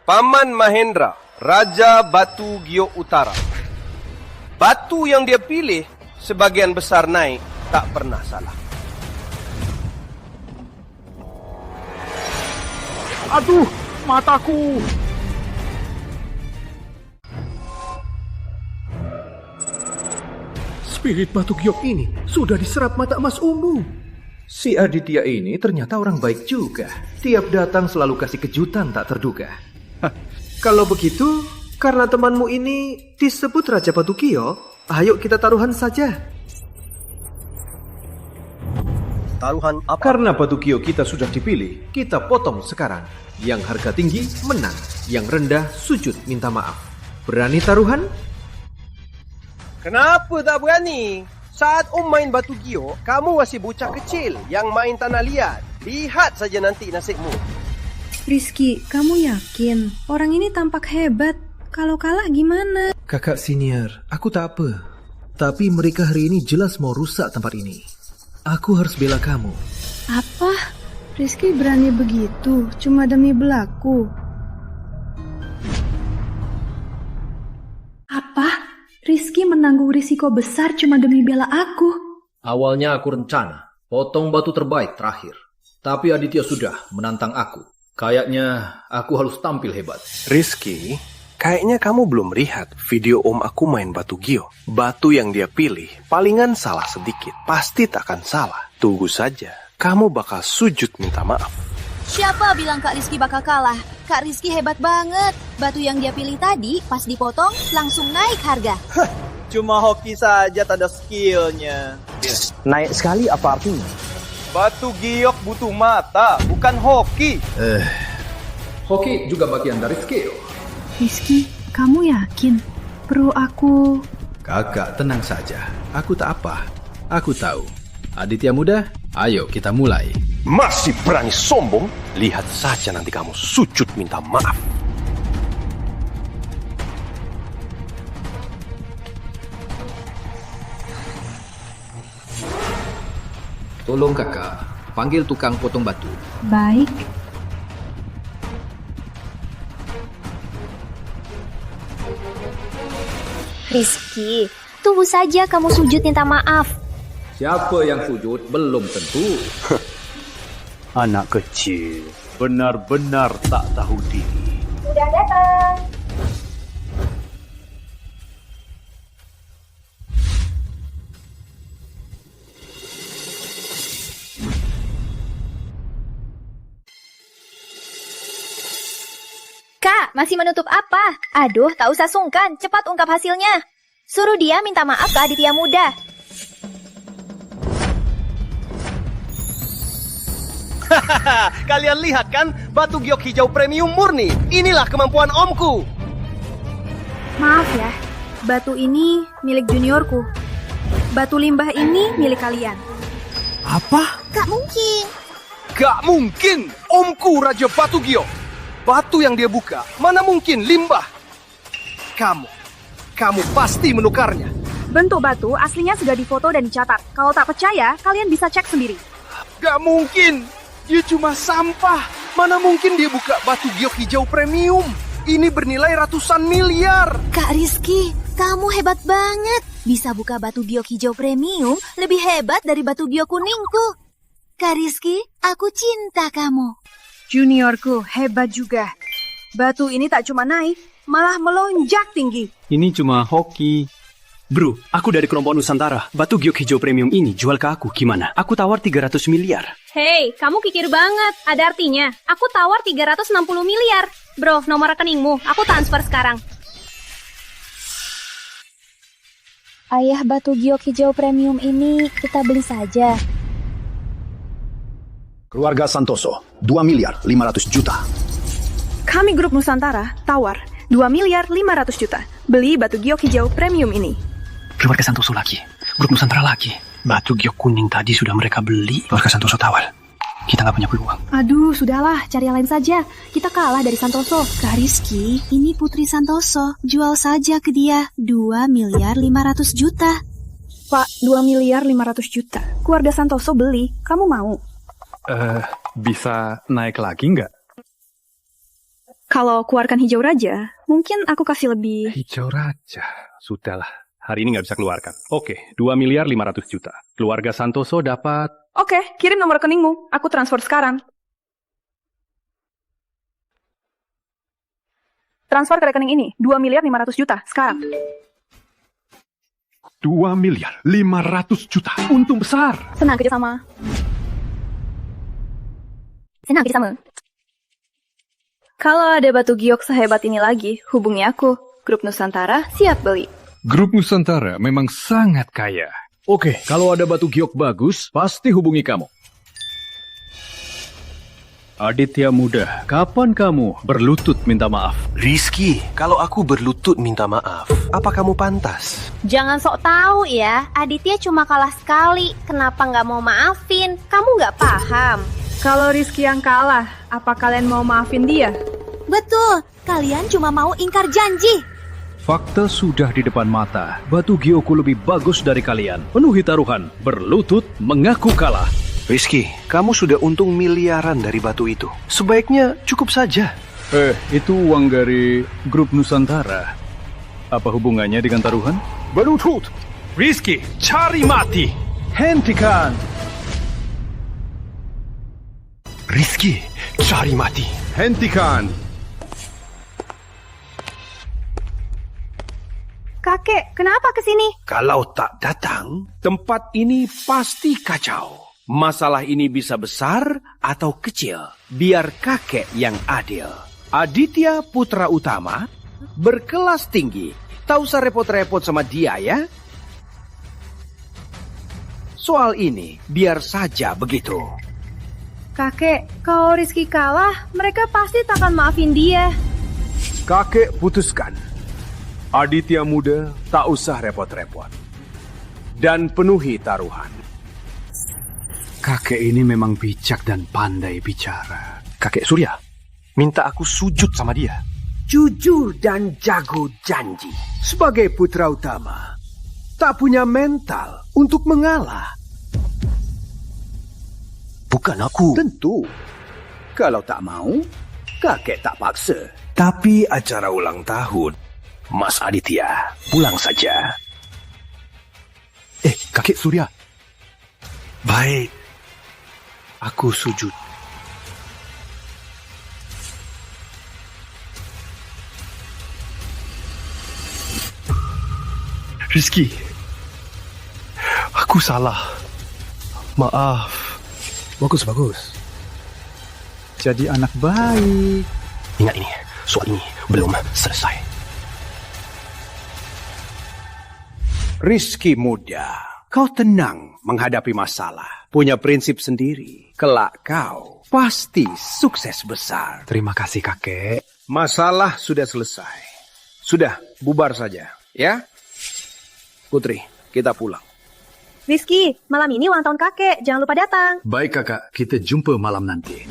Paman Mahendra, Raja Batu Giok Utara. Batu yang dia pilih, sebagian besar naik, tak pernah salah. Aduh, mataku! Spirit batu giok ini sudah diserap mata Mas Umbu. Si Aditya ini ternyata orang baik juga. Tiap datang selalu kasih kejutan tak terduga. Kalau begitu, karena temanmu ini disebut Raja Batu Giok, ayo kita taruhan saja. Taruhan apa? Karena batu giok kita sudah dipilih, kita potong sekarang. Yang harga tinggi menang, yang rendah sujud minta maaf. Berani taruhan? Kenapa tak berani? Saat main batu giok, kamu masih bocah kecil yang main tanah liat. Lihat saja nanti nasibmu. Rizky, kamu yakin? Orang ini tampak hebat. Kalau kalah gimana? Kakak senior, aku tak apa. Tapi mereka hari ini jelas mau rusak tempat ini. Aku harus bela kamu. Apa? Rizky berani begitu cuma demi belaku? Apa? Rizky menanggung risiko besar cuma demi bela aku? Awalnya aku rencana potong batu terbaik terakhir. Tapi Aditya sudah menantang aku. Kayaknya aku harus tampil hebat. Rizky, kayaknya kamu belum lihat video om aku main batu giok. Batu yang dia pilih palingan salah sedikit. Pasti takkan salah. Tunggu saja, kamu bakal sujud minta maaf. Siapa bilang Kak Rizky bakal kalah? Kak Rizky hebat banget. Batu yang dia pilih tadi pas dipotong langsung naik harga. Cuma hoki saja tak ada skillnya. Naik sekali apa artinya? Batu giok butuh mata, bukan hoki. Hoki juga bagian dari skill. Rizky, kamu yakin? Perlu aku... Kakak, tenang saja. Aku tak apa. Aku tahu. Aditya muda, ayo kita mulai. Masih berani sombong? Lihat saja nanti kamu sujud minta maaf. Tolong kakak, panggil tukang potong batu. Baik. Rizky, tunggu saja kamu sujud minta maaf. Siapa yang sujud belum tentu. Anak kecil, benar-benar tak tahu diri. Sudah datang. Kak, masih menutup apa? Aduh, tak usah sungkan. Cepat ungkap hasilnya. Suruh dia minta maaf ke Aditya muda. Kalian lihat kan? Batu giok hijau premium murni. Inilah kemampuan omku. Maaf ya, batu ini milik juniorku. Batu limbah ini milik kalian. Apa? Gak mungkin. Gak mungkin. Omku Raja Batu Giok. Batu yang dia buka, mana mungkin limbah? Kamu pasti menukarnya. Bentuk batu aslinya sudah difoto dan dicatat. Kalau tak percaya, kalian bisa cek sendiri. Gak mungkin. Dia cuma sampah. Mana mungkin dia buka batu giok hijau premium? Ini bernilai ratusan miliar. Kak Rizky, kamu hebat banget. Bisa buka batu giok hijau premium lebih hebat dari batu giok kuningku. Kak Rizky, aku cinta kamu. Juniorku hebat juga. Batu ini tak cuma naik, malah melonjak tinggi. Ini cuma hoki. Bro, aku dari kelompok Nusantara. Batu giok hijau premium ini jual ke aku, gimana? Aku tawar 300 miliar. Hei, kamu kikir banget. Ada artinya. Aku tawar 360 miliar. Bro, nomor rekeningmu. Aku transfer sekarang. Ayah batu giok hijau premium ini kita beli saja. Keluarga Santoso, 2 miliar 500 juta. Kami grup Nusantara, tawar 2 miliar 500 juta. Beli batu giok hijau premium ini. Keluarga Santoso lagi. Grup Nusantara lagi. Batu giok kuning tadi sudah mereka beli. Keluarga Santoso tawar. Kita nggak punya peluang. Aduh, sudahlah. Cari yang lain saja. Kita kalah dari Santoso. Kak Rizky, ini Putri Santoso. Jual saja ke dia 2 miliar 500 juta. Pak, 2 miliar 500 juta. Keluarga Santoso beli. Kamu mau? Bisa naik lagi nggak? Kalau keluarkan hijau raja, mungkin aku kasih lebih. Hijau raja. Sudahlah. Hari ini nggak bisa keluarkan. Oke, 2 miliar 500 juta. Keluarga Santoso dapat... Oke, kirim nomor rekeningmu. Aku transfer sekarang. Transfer ke rekening ini, 2 miliar 500 juta, sekarang. 2 miliar 500 juta. Untung besar. Senang kerjasama. Senang kerjasama. Kalau ada batu giok sehebat ini lagi, hubungi aku. Grup Nusantara siap beli. Grup Nusantara memang sangat kaya. Oke, kalau ada batu giok bagus, pasti hubungi kamu. Aditya muda, kapan kamu berlutut minta maaf? Rizky, kalau aku berlutut minta maaf, apa kamu pantas? Jangan sok tahu ya, Aditya cuma kalah sekali. Kenapa nggak mau maafin? Kamu nggak paham. Kalau Rizky yang kalah, apa kalian mau maafin dia? Betul, kalian cuma mau ingkar janji. Fakta sudah di depan mata. Batu Gioku lebih bagus dari kalian. Penuhi taruhan, berlutut, mengaku kalah. Rizky, kamu sudah untung miliaran dari batu itu. Sebaiknya cukup saja. Itu uang dari grup Nusantara. Apa hubungannya dengan taruhan? Berlutut! Rizky, cari mati! Hentikan! Rizky, cari mati! Hentikan! Kakek, kenapa kesini? Kalau tak datang, tempat ini pasti kacau. Masalah ini bisa besar atau kecil. Biar kakek yang adil. Aditya putra utama, berkelas tinggi. Tak usah repot-repot sama dia ya. Soal ini, biar saja begitu. Kakek, kalau Rizky kalah, mereka pasti tak akan maafin dia. Kakek putuskan. Aditya muda tak usah repot-repot. Dan penuhi taruhan. Kakek ini memang bijak dan pandai bicara. Kakek Surya, minta aku sujud sama dia. Jujur dan jago janji. Sebagai putra utama, tak punya mental untuk mengalah. Bukan aku. Tentu. Kalau tak mau, kakek tak paksa. Tapi acara ulang tahun, Mas Aditya, pulang saja. Kakek Surya. Baik. Aku sujud. Rizky, aku salah. Maaf. Bagus. Jadi anak baik. Ingat ini, soal ini belum selesai. Rizky muda, kau tenang menghadapi masalah. Punya prinsip sendiri. Kelak kau pasti sukses besar. Terima kasih kakek. Masalah sudah selesai. Sudah, bubar saja, ya? Putri, kita pulang. Rizky, malam ini ulang tahun kakek, jangan lupa datang. Baik kakak, kita jumpa malam nanti.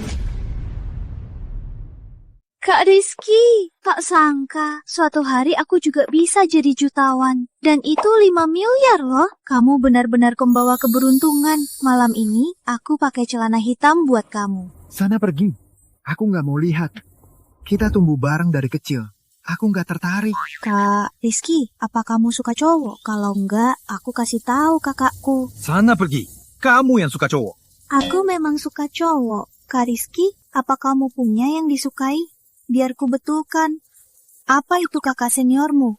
Kak Rizky, tak sangka suatu hari aku juga bisa jadi jutawan. Dan itu 5 miliar loh. Kamu benar-benar membawa keberuntungan. Malam ini aku pakai celana hitam buat kamu. Sana pergi. Aku nggak mau lihat. Kita tumbuh bareng dari kecil. Aku nggak tertarik. Kak Rizky, apa kamu suka cowok? Kalau enggak, aku kasih tahu kakakku. Sana pergi. Kamu yang suka cowok. Aku memang suka cowok. Kak Rizky, apa kamu punya yang disukai? Biar ku betulkan. Apa itu kakak seniormu?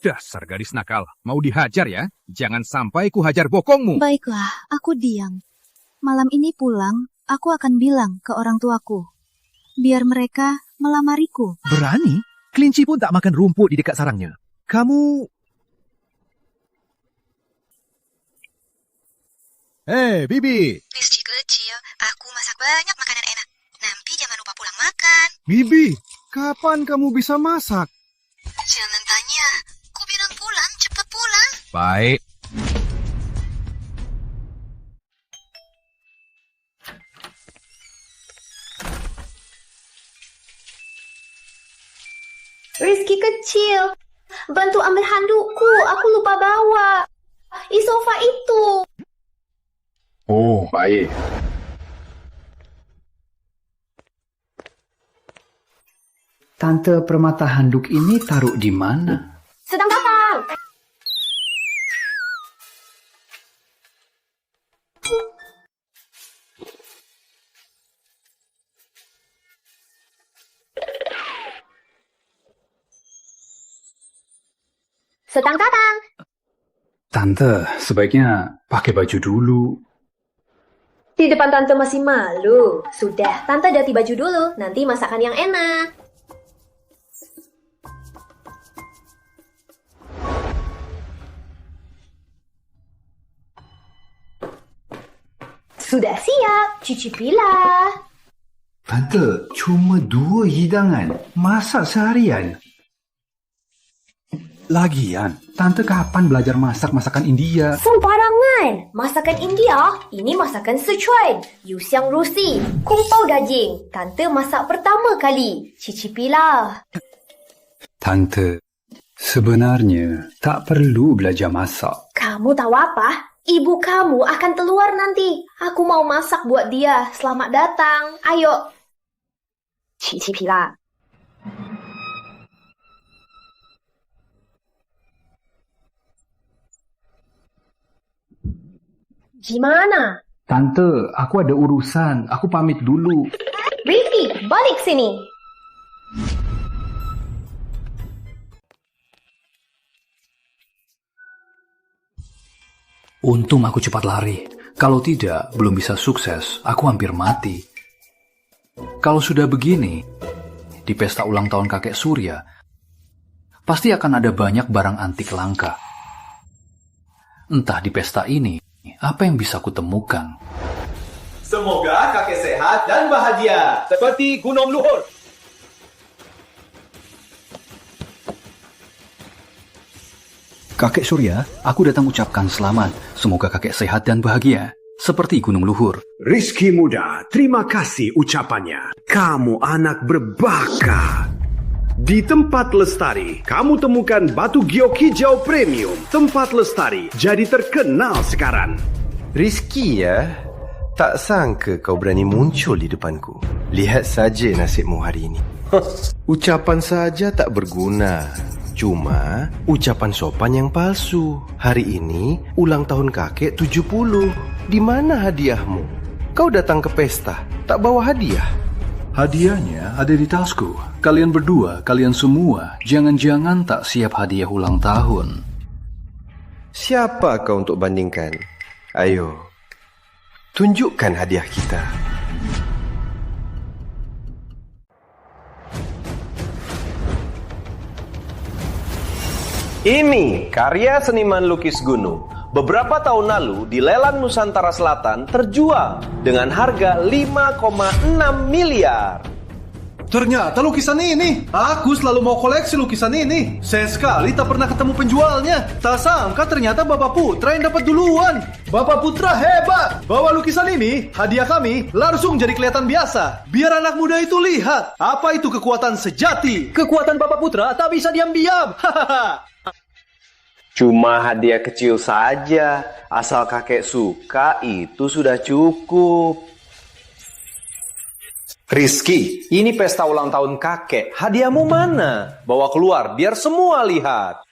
Dasar gadis nakal. Mau dihajar ya? Jangan sampai ku hajar bokongmu. Baiklah, aku diam. Malam ini pulang, aku akan bilang ke orang tuaku. Biar mereka melamariku. Berani? Kelinci pun tak makan rumput di dekat sarangnya. Kamu... Hei, Bibi. Rizky kecil, aku masak banyak makanan enak. Nanti jangan lupa pulang makan. Bibi, kapan kamu bisa masak? Jangan tanya. Ku bilang pulang, cepat pulang. Baik. Rizky kecil, bantu ambil handukku, aku lupa bawa. Di sofa itu. Oh, baik. Tante permata handuk ini taruh di mana? Sedang datang. Sedang datang. Tante, sebaiknya pakai baju dulu. Di depan tante masih malu. Sudah, tante ganti baju dulu. Nanti masakan yang enak. Sudah siap, cicipilah. Tante, cuma 2 hidangan. Masak seharian. Lagian, Tante kapan belajar masak masakan India? Sembarangan! Masakan India, ini masakan Sichuan. Yuxiang Rusi, kungpau daging. Tante masak pertama kali. Cicipilah. Tante, sebenarnya tak perlu belajar masak. Kamu tahu apa? Ibu kamu akan keluar nanti. Aku mau masak buat dia. Selamat datang. Ayo. Cicipilah. Gimana? Tante, aku ada urusan. Aku pamit dulu. Rifki, balik sini. Untung aku cepat lari. Kalau tidak, belum bisa sukses. Aku hampir mati. Kalau sudah begini, di pesta ulang tahun kakek Surya, pasti akan ada banyak barang antik langka. Entah di pesta ini, apa yang bisa kutemukan? Semoga kakek sehat dan bahagia, seperti Gunung Luhur. Kakek Surya, aku datang ucapkan selamat. Semoga kakek sehat dan bahagia, seperti Gunung Luhur. Rizky muda, terima kasih ucapannya. Kamu anak berbakat. Di tempat lestari, kamu temukan batu giok hijau premium. Tempat lestari jadi terkenal sekarang. Rizky ya, tak sangka kau berani muncul di depanku. Lihat saja nasibmu hari ini. Ucapan saja tak berguna. Cuma ucapan sopan yang palsu. Hari ini ulang tahun kakek 70. Di mana hadiahmu? Kau datang ke pesta, tak bawa hadiah. Hadiahnya ada di tasku. Kalian berdua, kalian semua, jangan-jangan tak siap hadiah ulang tahun. Siapa kau untuk bandingkan? Ayo, tunjukkan hadiah kita. Ini karya seniman lukis gunung. Beberapa tahun lalu di lelang Nusantara Selatan terjual dengan harga 5,6 miliar. Ternyata lukisan ini. Aku selalu mau koleksi lukisan ini. Saya sekali tak pernah ketemu penjualnya. Tak sangka ternyata Bapak Putra yang dapat duluan. Bapak Putra hebat. Bawa lukisan ini, hadiah kami, langsung jadi kelihatan biasa. Biar anak muda itu lihat apa itu kekuatan sejati. Kekuatan Bapak Putra tak bisa diam-diam. Cuma hadiah kecil saja. Asal kakek suka itu sudah cukup. Rizky, ini pesta ulang tahun kakek. Hadiahmu mana? Bawa keluar biar semua lihat.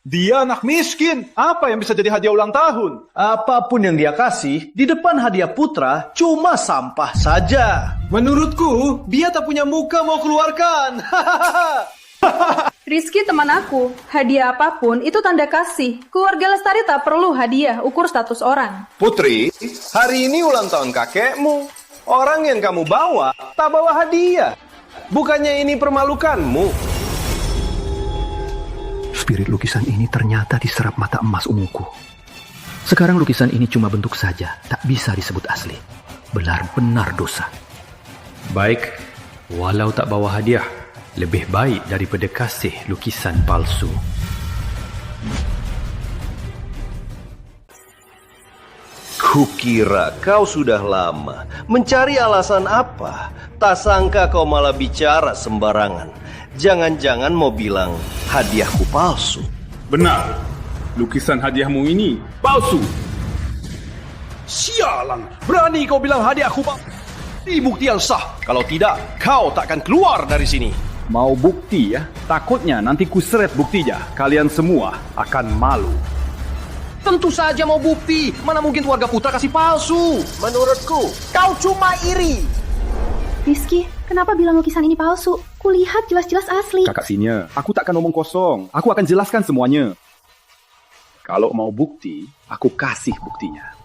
Dia anak miskin. Apa yang bisa jadi hadiah ulang tahun? Apapun yang dia kasih, di depan hadiah putra cuma sampah saja. Menurutku, dia tak punya muka mau keluarkan. Rizky teman aku, hadiah apapun itu tanda kasih. Keluarga Lestari tak perlu hadiah ukur status orang. Putri, hari ini ulang tahun kakekmu. Orang yang kamu bawa tak bawa hadiah. Bukannya ini permalukanmu? Spirit lukisan ini ternyata diserap mata emas unguku. Sekarang lukisan ini cuma bentuk saja, tak bisa disebut asli. Benar-benar dosa. Baik, walau tak bawa hadiah, lebih baik daripada kasih lukisan palsu. Kukira kau sudah lama. Mencari alasan apa? Tak sangka kau malah bicara sembarangan. Jangan-jangan mau bilang hadiahku palsu. Benar, lukisan hadiahmu ini palsu. Sialan, berani kau bilang hadiahku palsu? Ini bukti yang sah. Kalau tidak, kau tak akan keluar dari sini. Mau bukti ya? Takutnya nanti kuseret buktinya. Kalian semua akan malu. Tentu saja mau bukti. Mana mungkin keluarga Putra kasih palsu? Menurutku, kau cuma iri. Rizky, kenapa bilang lukisan ini palsu? Kulihat jelas-jelas asli. Kakak Sinya, aku takkan omong kosong. Aku akan jelaskan semuanya. Kalau mau bukti, aku kasih buktinya.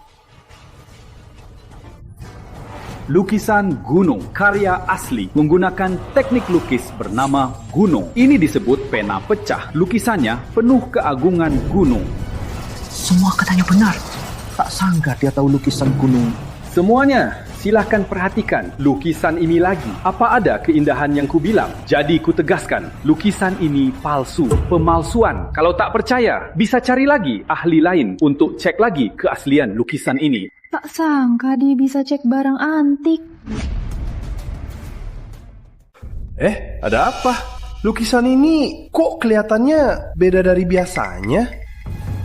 Lukisan gunung karya asli menggunakan teknik lukis bernama gunung. Ini disebut pena pecah. Lukisannya penuh keagungan gunung. Semua katanya benar. Tak sangka dia tahu lukisan gunung. Semuanya Silahkan perhatikan lukisan ini lagi. Apa ada keindahan yang kubilang? Jadi kutegaskan, lukisan ini palsu, pemalsuan. Kalau tak percaya, bisa cari lagi ahli lain untuk cek lagi keaslian lukisan ini. Tak sangka dia bisa cek barang antik. Ada apa? Lukisan ini kok kelihatannya beda dari biasanya?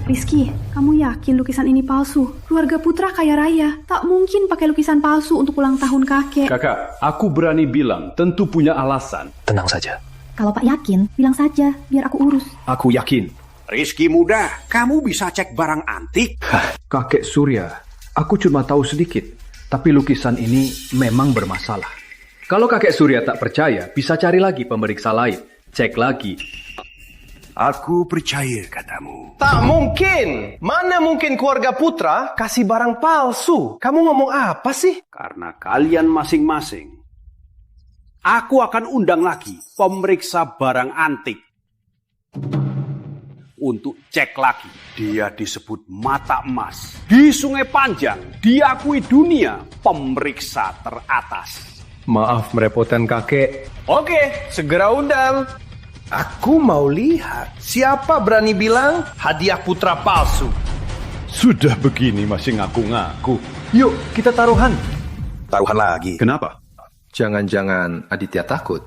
Rizky, kamu yakin lukisan ini palsu? Keluarga Putra kaya raya, tak mungkin pakai lukisan palsu untuk ulang tahun kakek. Kakak, aku berani bilang, tentu punya alasan. Tenang saja. Kalau Pak yakin, bilang saja, biar aku urus. Aku yakin. Rizky muda, kamu bisa cek barang antik? Kakek Surya, aku cuma tahu sedikit, tapi lukisan ini memang bermasalah. Kalau kakek Surya tak percaya, bisa cari lagi pemeriksa lain. Cek lagi. Aku percaya katamu. Tak mungkin. Mana mungkin keluarga Putra kasih barang palsu? Kamu ngomong apa sih? Karena kalian masing-masing. Aku akan undang lagi pemeriksa barang antik. Untuk cek lagi. Dia disebut mata emas. Di Sungai Panjang, diakui dunia pemeriksa teratas. Maaf merepotkan kakek. Oke, segera undang. Aku mau lihat siapa berani bilang hadiah Putra palsu. Sudah begini masih ngaku-ngaku. Yuk, kita taruhan. Taruhan lagi. Kenapa? Jangan-jangan Aditya takut.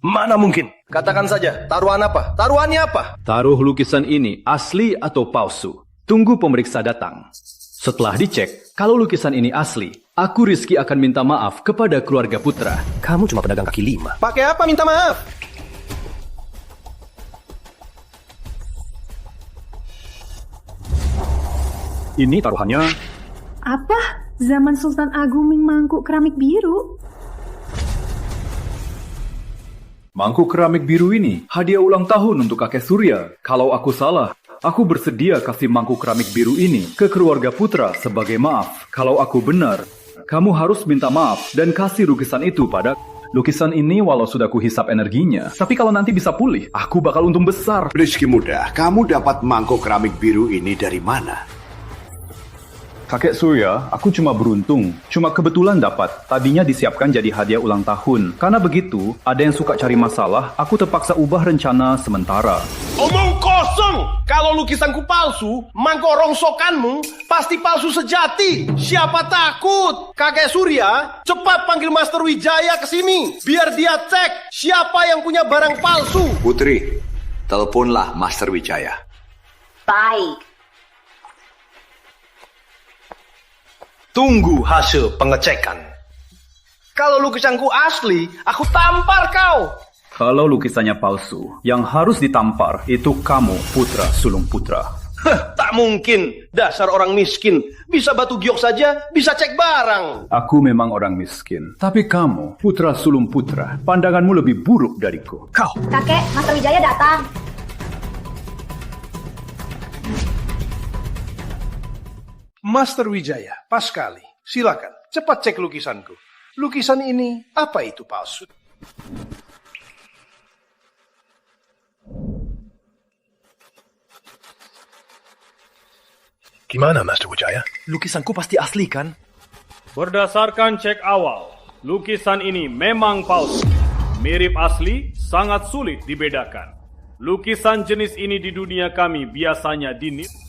Mana mungkin? Katakan saja, taruhan apa? Taruhannya apa? Taruh lukisan ini asli atau palsu. Tunggu pemeriksa datang. Setelah dicek, kalau lukisan ini asli, aku Rizky akan minta maaf kepada keluarga Putra. Kamu cuma pedagang kaki lima. Pakai apa minta maaf? Ini taruhannya. Apa? Zaman Sultan Agung mangkuk keramik biru? Mangkuk keramik biru ini hadiah ulang tahun untuk kakek Surya. Kalau aku salah, aku bersedia kasih mangkuk keramik biru ini ke keluarga Putra sebagai maaf. Kalau aku benar, kamu harus minta maaf dan kasih lukisan itu pada... Lukisan ini walau sudah kuhisap energinya, tapi kalau nanti bisa pulih, aku bakal untung besar. Rizky muda, kamu dapat mangkok keramik biru ini dari mana? Kakek Surya, aku cuma beruntung. Cuma kebetulan dapat. Tadinya disiapkan jadi hadiah ulang tahun. Karena begitu, ada yang suka cari masalah, aku terpaksa ubah rencana sementara. Omong kosong! Kalau lukisanku palsu, mangkok rongsokanmu pasti palsu sejati. Siapa takut? Kakek Surya, cepat panggil Master Wijaya ke sini. Biar dia cek siapa yang punya barang palsu. Putri, teleponlah Master Wijaya. Baik. Tunggu hasil pengecekan. Kalau lukisanku asli, aku tampar kau. Kalau lukisannya palsu, yang harus ditampar itu kamu, Putra Sulung Putra. Tak mungkin. Dasar orang miskin. Bisa batu giok saja, bisa cek barang. Aku memang orang miskin. Tapi kamu, Putra Sulung Putra, pandanganmu lebih buruk dariku. Kau. Kakek, Master Wijaya datang. Master Wijaya, pas sekali. Silakan, cepat cek lukisanku. Lukisan ini, apa itu palsu? Gimana, Master Wijaya? Lukisanku pasti asli, kan? Berdasarkan cek awal, lukisan ini memang palsu. Mirip asli, sangat sulit dibedakan. Lukisan jenis ini di dunia kami biasanya dinilai.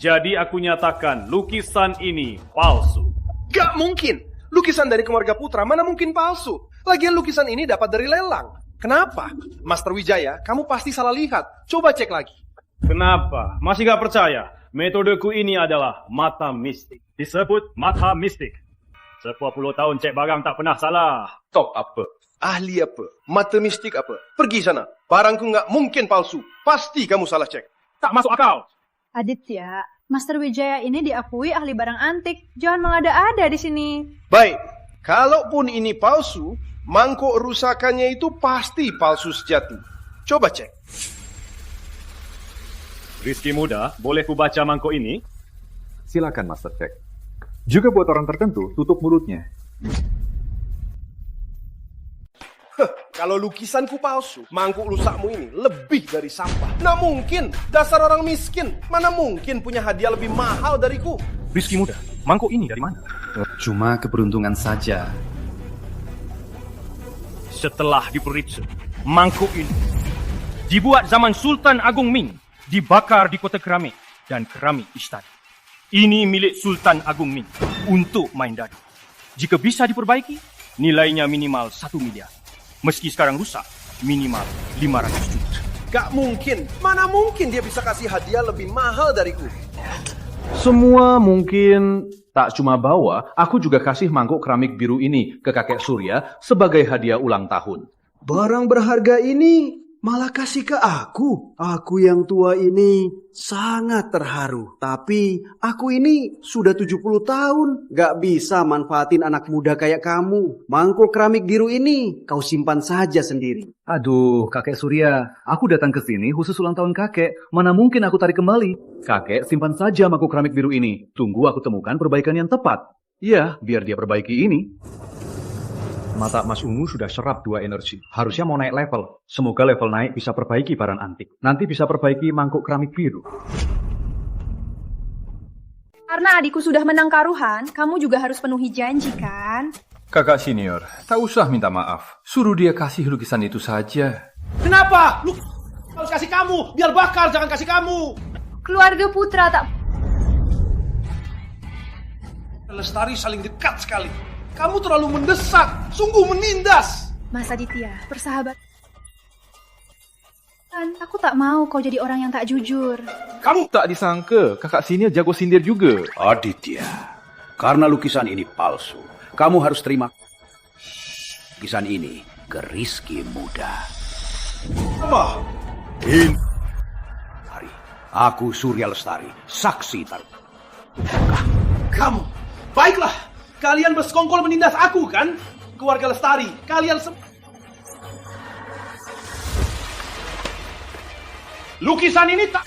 Jadi aku nyatakan lukisan ini palsu. Gak mungkin. Lukisan dari keluarga Putra mana mungkin palsu. Lagian lukisan ini dapat dari lelang. Kenapa? Master Wijaya, kamu pasti salah lihat. Coba cek lagi. Kenapa? Masih gak percaya? Metodeku ini adalah mata mistik. Disebut mata mistik. 10 tahun cek barang tak pernah salah. Top apa? Ahli apa? Mata mistik apa? Pergi sana. Barangku gak mungkin palsu. Pasti kamu salah cek. Tak masuk akal. Aditya, Master Wijaya ini diakui ahli barang antik. Jangan mengada-ada di sini. Baik, kalaupun ini palsu, mangkok rusakannya itu pasti palsu sejati. Coba cek. Rizky muda, boleh ku baca mangkok ini? Silakan Master cek. Juga buat orang tertentu, tutup mulutnya. Kalau lukisanku palsu, mangkuk rusakmu ini lebih dari sampah. Nah mungkin, dasar orang miskin. Mana mungkin punya hadiah lebih mahal dariku. Rizky muda, Mangkuk ini dari mana? Cuma keberuntungan saja. Setelah diperiksa, mangkuk ini dibuat zaman Sultan Agung Ming, dibakar di kota keramik dan keramik istana. Ini milik Sultan Agung Ming untuk main dadu. Jika bisa diperbaiki, nilainya minimal 1 miliar. Meski sekarang rusak, minimal 500 juta. Gak mungkin. Mana mungkin dia bisa kasih hadiah lebih mahal dariku? Semua mungkin tak cuma bawa, aku juga kasih mangkuk keramik biru ini ke kakek Surya sebagai hadiah ulang tahun. Barang berharga ini malah kasih ke aku. Aku yang tua ini sangat terharu. Tapi aku ini sudah 70 tahun. Gak bisa manfaatin anak muda kayak kamu. Mangkuk keramik biru ini kau simpan saja sendiri. Aduh, kakek Surya, aku datang ke sini khusus ulang tahun kakek. Mana mungkin aku tarik kembali. Kakek, simpan saja mangkuk keramik biru ini. Tunggu aku temukan perbaikan yang tepat. Ya, biar dia perbaiki ini. Mata Mas Ungu sudah serap 2 energi. Harusnya mau naik level. Semoga level naik bisa perbaiki barang antik. Nanti bisa perbaiki mangkuk keramik biru. Karena adikku sudah menang taruhan, kamu juga harus penuhi janji kan? Kakak senior, tak usah minta maaf. Suruh dia kasih lukisan itu saja. Kenapa? Lu harus kasih kamu. Biar bakar, jangan kasih kamu. Keluarga Putra tak... Lestari saling dekat sekali. Kamu terlalu mendesak. Sungguh menindas. Mas Aditya, persahabat. Aku tak mau kau jadi orang yang tak jujur. Kamu tak disangka, kakak senior jago sindir juga. Aditya, karena lukisan ini palsu, kamu harus terima lukisan ini ke Rizky muda. Apa? Aku Surya Lestari, saksi taruh. Kamu, baiklah. Kalian bersekongkol menindas aku kan? Keluarga Lestari, kalian lukisan ini tak...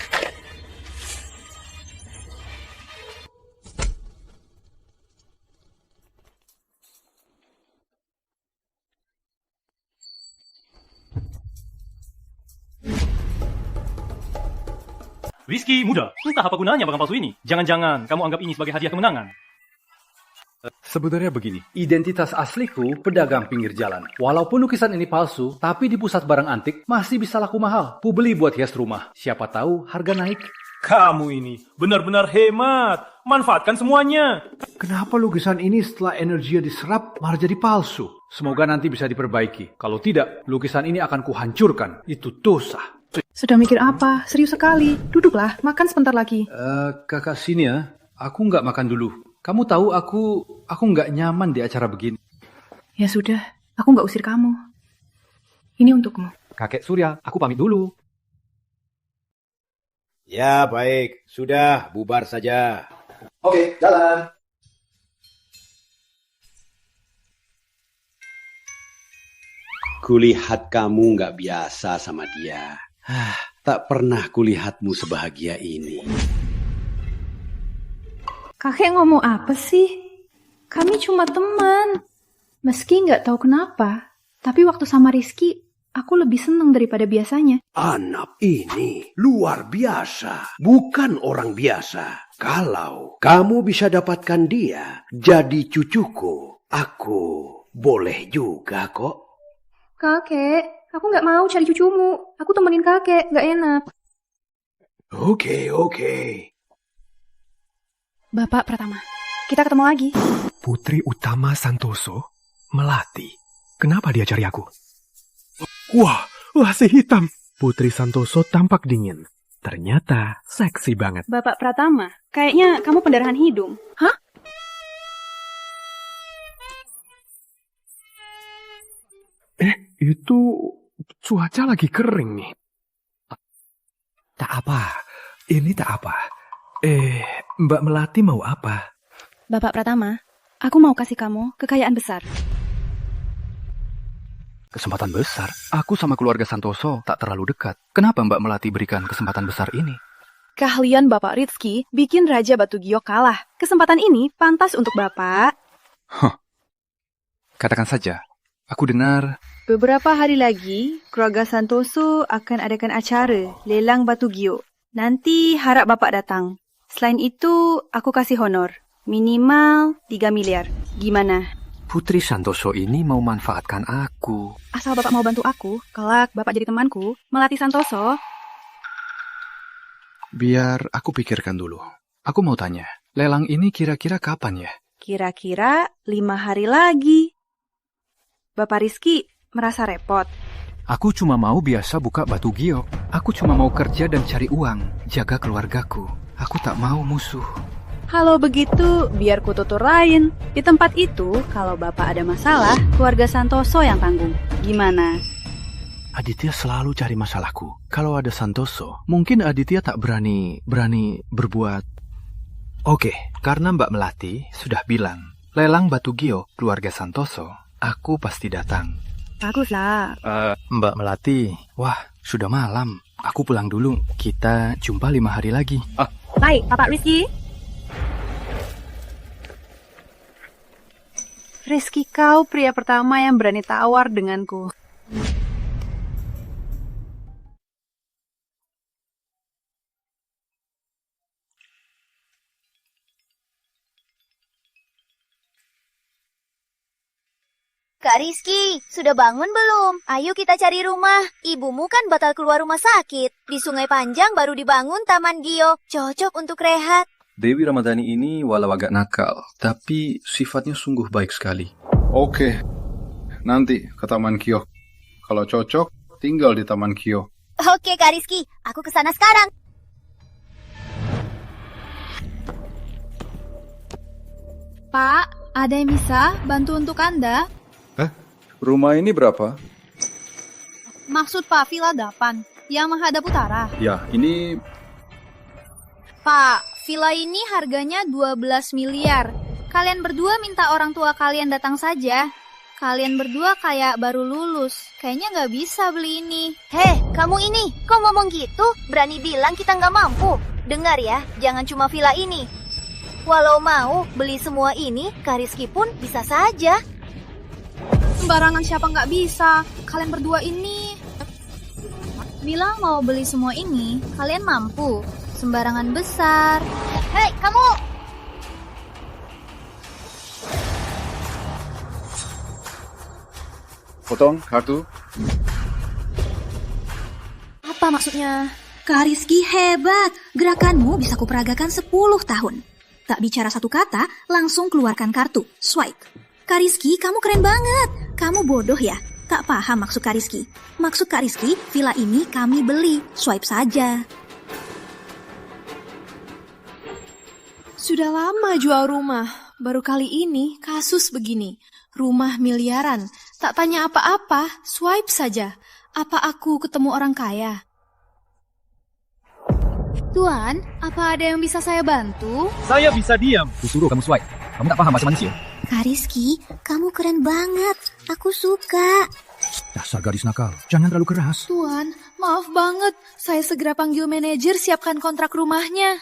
Rizky muda, entah apa gunanya barang palsu ini. Jangan-jangan kamu anggap ini sebagai hadiah kemenangan. Sebenarnya begini, identitas asliku pedagang pinggir jalan. Walaupun lukisan ini palsu, tapi di pusat barang antik masih bisa laku mahal. Ku beli buat hias rumah. Siapa tahu harga naik. Kamu ini benar-benar hemat. Manfaatkan semuanya. Kenapa lukisan ini setelah energinya diserap malah jadi palsu? Semoga nanti bisa diperbaiki. Kalau tidak, lukisan ini akan kuhancurkan. Itu dosa. Sudah mikir apa? Serius sekali. Duduklah, makan sebentar lagi. Kakak sini ya. Aku nggak makan dulu. Kamu tahu aku nggak nyaman di acara begini. Ya sudah, aku nggak usir kamu. Ini untukmu. Kakek Surya, aku pamit dulu. Ya baik, sudah bubar saja. Oke, jalan. Kulihat kamu nggak biasa sama dia. Tak pernah kulihatmu sebahagia ini. Kakek ngomong apa sih? Kami cuma teman. Meski nggak tahu kenapa, tapi waktu sama Rizky, aku lebih senang daripada biasanya. Anak ini luar biasa, bukan orang biasa. Kalau kamu bisa dapatkan dia jadi cucuku, aku boleh juga kok. Kakek, aku nggak mau cari cucumu. Aku temenin kakek, nggak enak. Oke. Bapak Pratama, kita ketemu lagi. Putri Utama Santoso? Melati? Kenapa dia cari aku? Wah, si hitam. Putri Santoso tampak dingin. Ternyata seksi banget. Bapak Pratama, kayaknya kamu pendarahan hidung. Hah? Itu cuaca lagi kering nih. Tak apa, ini tak apa. Mbak Melati mau apa? Bapak Pratama, aku mau kasih kamu kekayaan besar. Kesempatan besar? Aku sama keluarga Santoso tak terlalu dekat. Kenapa Mbak Melati berikan kesempatan besar ini? Keahlian Bapak Rizky bikin Raja Batu Giok kalah. Kesempatan ini pantas untuk Bapak. Katakan saja. Aku dengar... Beberapa hari lagi, keluarga Santoso akan adakan acara lelang Batu Giok. Nanti harap Bapak datang. Selain itu, aku kasih honor. Minimal 3 miliar. Gimana? Putri Santoso ini mau manfaatkan aku. Asal Bapak mau bantu aku, kelak Bapak jadi temanku, melatih Santoso. Biar aku pikirkan dulu. Aku mau tanya, lelang ini kira-kira kapan ya? Kira-kira 5 hari lagi. Bapak Rizky merasa repot. Aku cuma mau biasa buka batu giok. Aku cuma mau kerja dan cari uang, jaga keluargaku. Aku tak mau musuh. Kalau begitu, biar ku tuturain. Di tempat itu, kalau Bapak ada masalah, keluarga Santoso yang tanggung. Gimana? Aditya selalu cari masalahku. Kalau ada Santoso, mungkin Aditya tak berani berbuat. Oke, karena Mbak Melati sudah bilang, lelang batu giok keluarga Santoso, aku pasti datang. Baguslah. Mbak Melati, wah, sudah malam. Aku pulang dulu. Kita jumpa 5 hari lagi. Baik, Bapak Rizky. Rizky, kau pria pertama yang berani tawar denganku. Kak Rizky, sudah bangun belum? Ayo kita cari rumah. Ibumu kan bakal keluar rumah sakit. Di Sungai Panjang baru dibangun Taman Gio. Cocok untuk rehat. Dewi Ramadhani ini walau agak nakal, tapi sifatnya sungguh baik sekali. Oke, nanti ke Taman Gio. Kalau cocok, tinggal di Taman Gio. Oke Kak Rizky, aku kesana sekarang. Pak, ada yang bisa bantu untuk Anda? Rumah ini berapa? Maksud Pak, Villa 8, yang menghadap utara. Ya, ini... Pak, villa ini harganya 12 miliar. Kalian berdua minta orang tua kalian datang saja. Kalian berdua kayak baru lulus. Kayaknya nggak bisa beli ini. Heh, kamu ini, kok ngomong gitu? Berani bilang kita nggak mampu. Dengar ya, jangan cuma villa ini. Walau mau beli semua ini, Kak Rizky pun bisa saja. Sembarangan siapa nggak bisa. Kalian berdua ini bilang mau beli semua ini, kalian mampu. Sembarangan besar. Hei, kamu! Potong kartu. Apa maksudnya? Kak Rizky hebat. Gerakanmu bisa kuperagakan 10 tahun. Tak bicara satu kata, langsung keluarkan kartu. Swipe. Kak Rizky, kamu keren banget. Kamu bodoh ya? Tak paham maksud Kak Rizky. Maksud Kak Rizky, villa ini kami beli. Swipe saja. Sudah lama jual rumah. Baru kali ini kasus begini. Rumah miliaran. Tak tanya apa-apa, swipe saja. Apa aku ketemu orang kaya? Tuan, apa ada yang bisa saya bantu? Saya bisa diam. Kusuruh kamu swipe. Kamu tak paham bahasa manusia. Kak Rizky, kamu keren banget. Aku suka. Dasar gadis nakal. Jangan terlalu keras. Tuan, maaf banget. Saya segera panggil manajer siapkan kontrak rumahnya.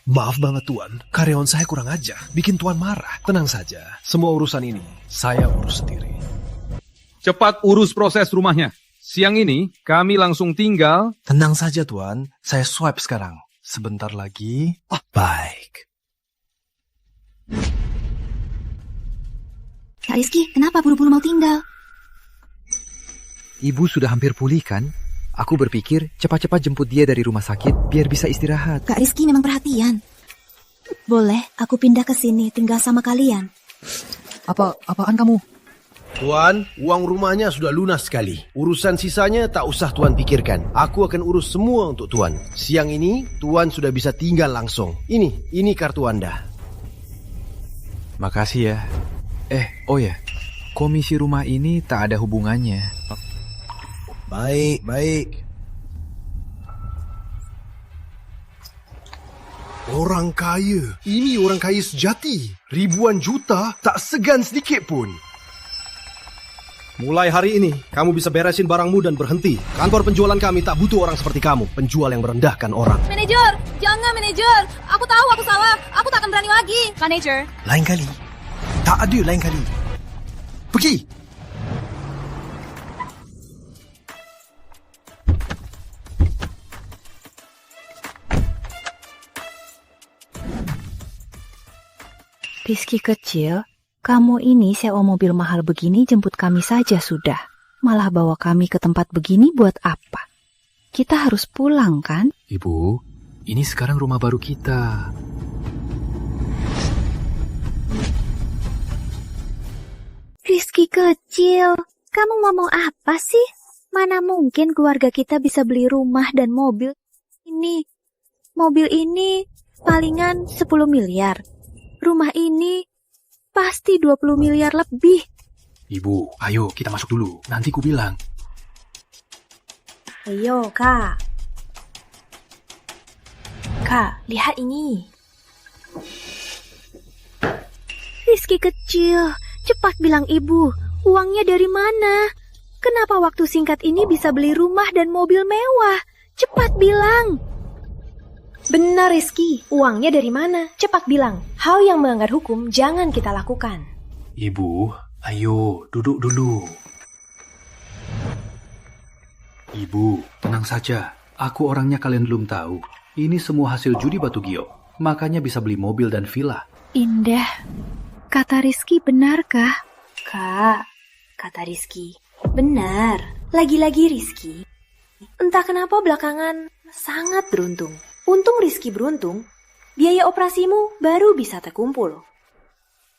Maaf banget Tuan, karyawan saya kurang ajar, bikin Tuan marah. Tenang saja, semua urusan ini saya urus sendiri. Cepat urus proses rumahnya. Siang ini kami langsung tinggal. Tenang saja Tuan, saya swipe sekarang. Sebentar lagi. Baik. Kak Rizky, kenapa buru-buru mau tinggal? Ibu sudah hampir pulih kan? Aku berpikir cepat-cepat jemput dia dari rumah sakit biar bisa istirahat. Kak Rizky memang perhatian. Boleh, aku pindah ke sini tinggal sama kalian. Apaan kamu? Tuan, uang rumahnya sudah lunas sekali. Urusan sisanya tak usah Tuan pikirkan. Aku akan urus semua untuk Tuan. Siang ini, Tuan sudah bisa tinggal langsung. Ini kartu Anda. Makasih ya. Oh ya, komisi rumah ini tak ada hubungannya. Baik. Orang kaya. Ini orang kaya sejati. Ribuan juta, tak segan sedikit pun. Mulai hari ini, kamu bisa beresin barangmu dan berhenti. Kantor penjualan kami tak butuh orang seperti kamu. Penjual yang merendahkan orang. Manajer, jangan manajer. Aku tahu aku salah. Aku tak akan berani lagi. Manajer. Lain kali. Tak adil lain kali. Pergi. Rizky kecil, kamu ini sewa mobil mahal begini jemput kami saja sudah. Malah bawa kami ke tempat begini buat apa? Kita harus pulang kan? Ibu, ini sekarang rumah baru kita. Rizky kecil, kamu ngomong apa sih? Mana mungkin keluarga kita bisa beli rumah dan mobil ini. Mobil ini palingan 10 miliar. Rumah ini pasti 20 miliar lebih. Ibu, ayo kita masuk dulu. Nanti ku bilang. Ayo, Kak. Kak, lihat ini. Rizky kecil, cepat bilang ibu, uangnya dari mana? Kenapa waktu singkat ini bisa beli rumah dan mobil mewah? Cepat bilang. Benar Rizky, uangnya dari mana? Cepat bilang. Hal yang melanggar hukum jangan kita lakukan. Ibu, ayo duduk dulu. Ibu, tenang saja. Aku orangnya kalian belum tahu. Ini semua hasil judi batu giok. Makanya bisa beli mobil dan villa. Indah, kata Rizky benarkah? Kak, kata Rizky, benar. Lagi-lagi Rizky. Entah kenapa belakangan sangat beruntung. Untung Rizky beruntung, biaya operasimu baru bisa terkumpul.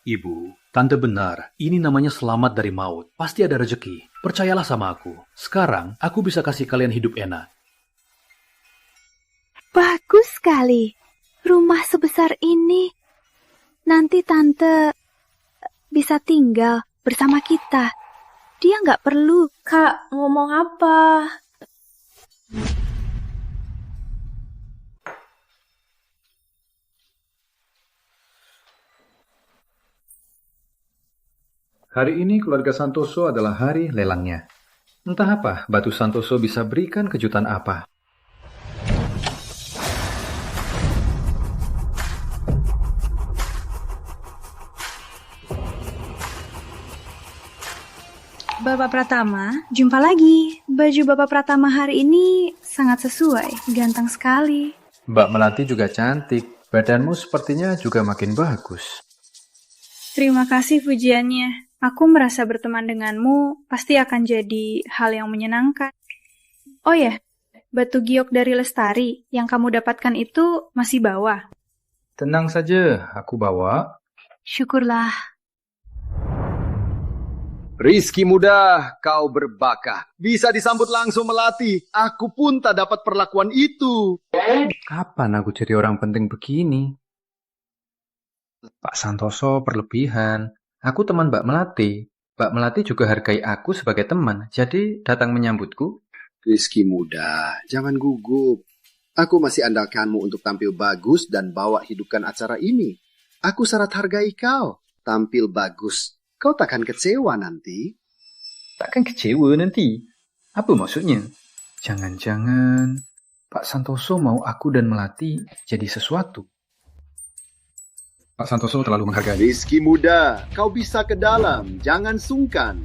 Ibu, tante benar. Ini namanya selamat dari maut. Pasti ada rezeki. Percayalah sama aku. Sekarang, aku bisa kasih kalian hidup enak. Bagus sekali. Rumah sebesar ini. Nanti tante bisa tinggal bersama kita. Dia nggak perlu. Kak, ngomong apa? Hari ini keluarga Santoso adalah hari lelangnya. Entah apa batu Santoso bisa berikan kejutan apa. Bapak Pratama, jumpa lagi. Baju Bapak Pratama hari ini sangat sesuai, ganteng sekali. Mbak Melati juga cantik. Badanmu sepertinya juga makin bagus. Terima kasih pujiannya. Aku merasa berteman denganmu pasti akan jadi hal yang menyenangkan. Oh ya, batu giok dari Lestari yang kamu dapatkan itu masih bawa? Tenang saja, aku bawa. Syukurlah. Rizky muda, kau berbakat. Bisa disambut langsung Melati. Aku pun tak dapat perlakuan itu. Kapan aku jadi orang penting begini? Pak Santoso berlebihan. Aku teman Mbak Melati. Mbak Melati juga hargai aku sebagai teman, jadi datang menyambutku. Rizky muda, jangan gugup. Aku masih andalkanmu untuk tampil bagus dan bawa hidupkan acara ini. Aku syarat hargai kau. Tampil bagus. Kau takkan kecewa nanti. Takkan kecewa nanti? Apa maksudnya? Jangan-jangan Pak Santoso mau aku dan Melati jadi sesuatu. Pak Santoso terlalu menghargai. Rizky muda, kau bisa ke dalam. Jangan sungkan.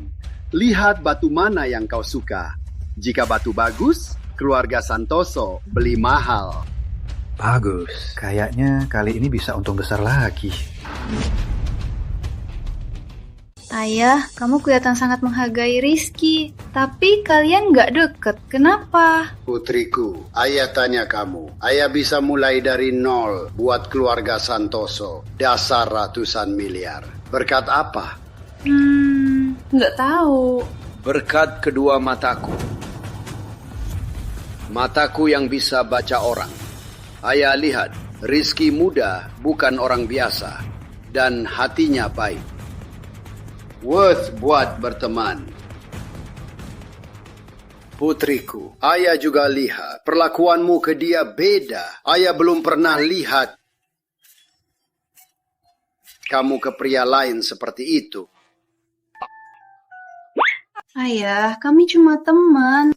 Lihat batu mana yang kau suka. Jika batu bagus, keluarga Santoso beli mahal. Bagus. Kayaknya kali ini bisa untung besar lagi. Ayah, kamu kelihatan sangat menghargai Rizky. Tapi kalian nggak deket. Kenapa? Putriku, ayah tanya kamu. Ayah bisa mulai dari nol buat keluarga Santoso. Dasar ratusan miliar. Berkat apa? Nggak tahu. Berkat kedua mataku. Mataku yang bisa baca orang. Ayah lihat, Rizky muda bukan orang biasa. Dan hatinya baik. Worth buat berteman. Putriku, ayah juga lihat perlakuanmu ke dia beda. Ayah belum pernah lihat kamu ke pria lain seperti itu. Ayah, kami cuma teman.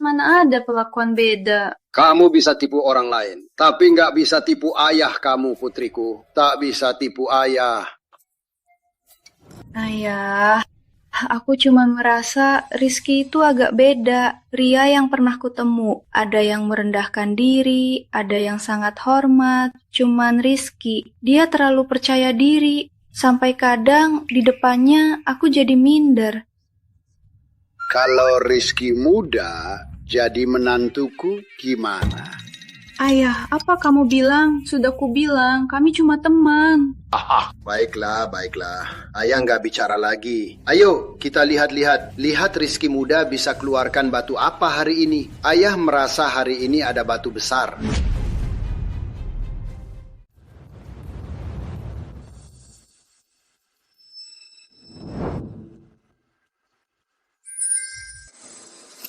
Mana ada perlakuan beda. Kamu bisa tipu orang lain, tapi nggak bisa tipu ayah kamu, putriku. Tak bisa tipu ayah. Ayah, Aku cuma ngerasa Rizky itu agak beda. Pria yang pernah kutemu, ada yang merendahkan diri, ada yang sangat hormat. Cuman Rizky, dia terlalu percaya diri. Sampai kadang di depannya aku jadi minder. Kalau Rizky muda, jadi menantuku gimana? Ayah, apa kamu bilang? Sudah kubilang, kami cuma teman. Baiklah. Ayah nggak bicara lagi. Ayo, kita lihat-lihat. Lihat Rizky muda bisa keluarkan batu apa hari ini. Ayah merasa hari ini ada batu besar.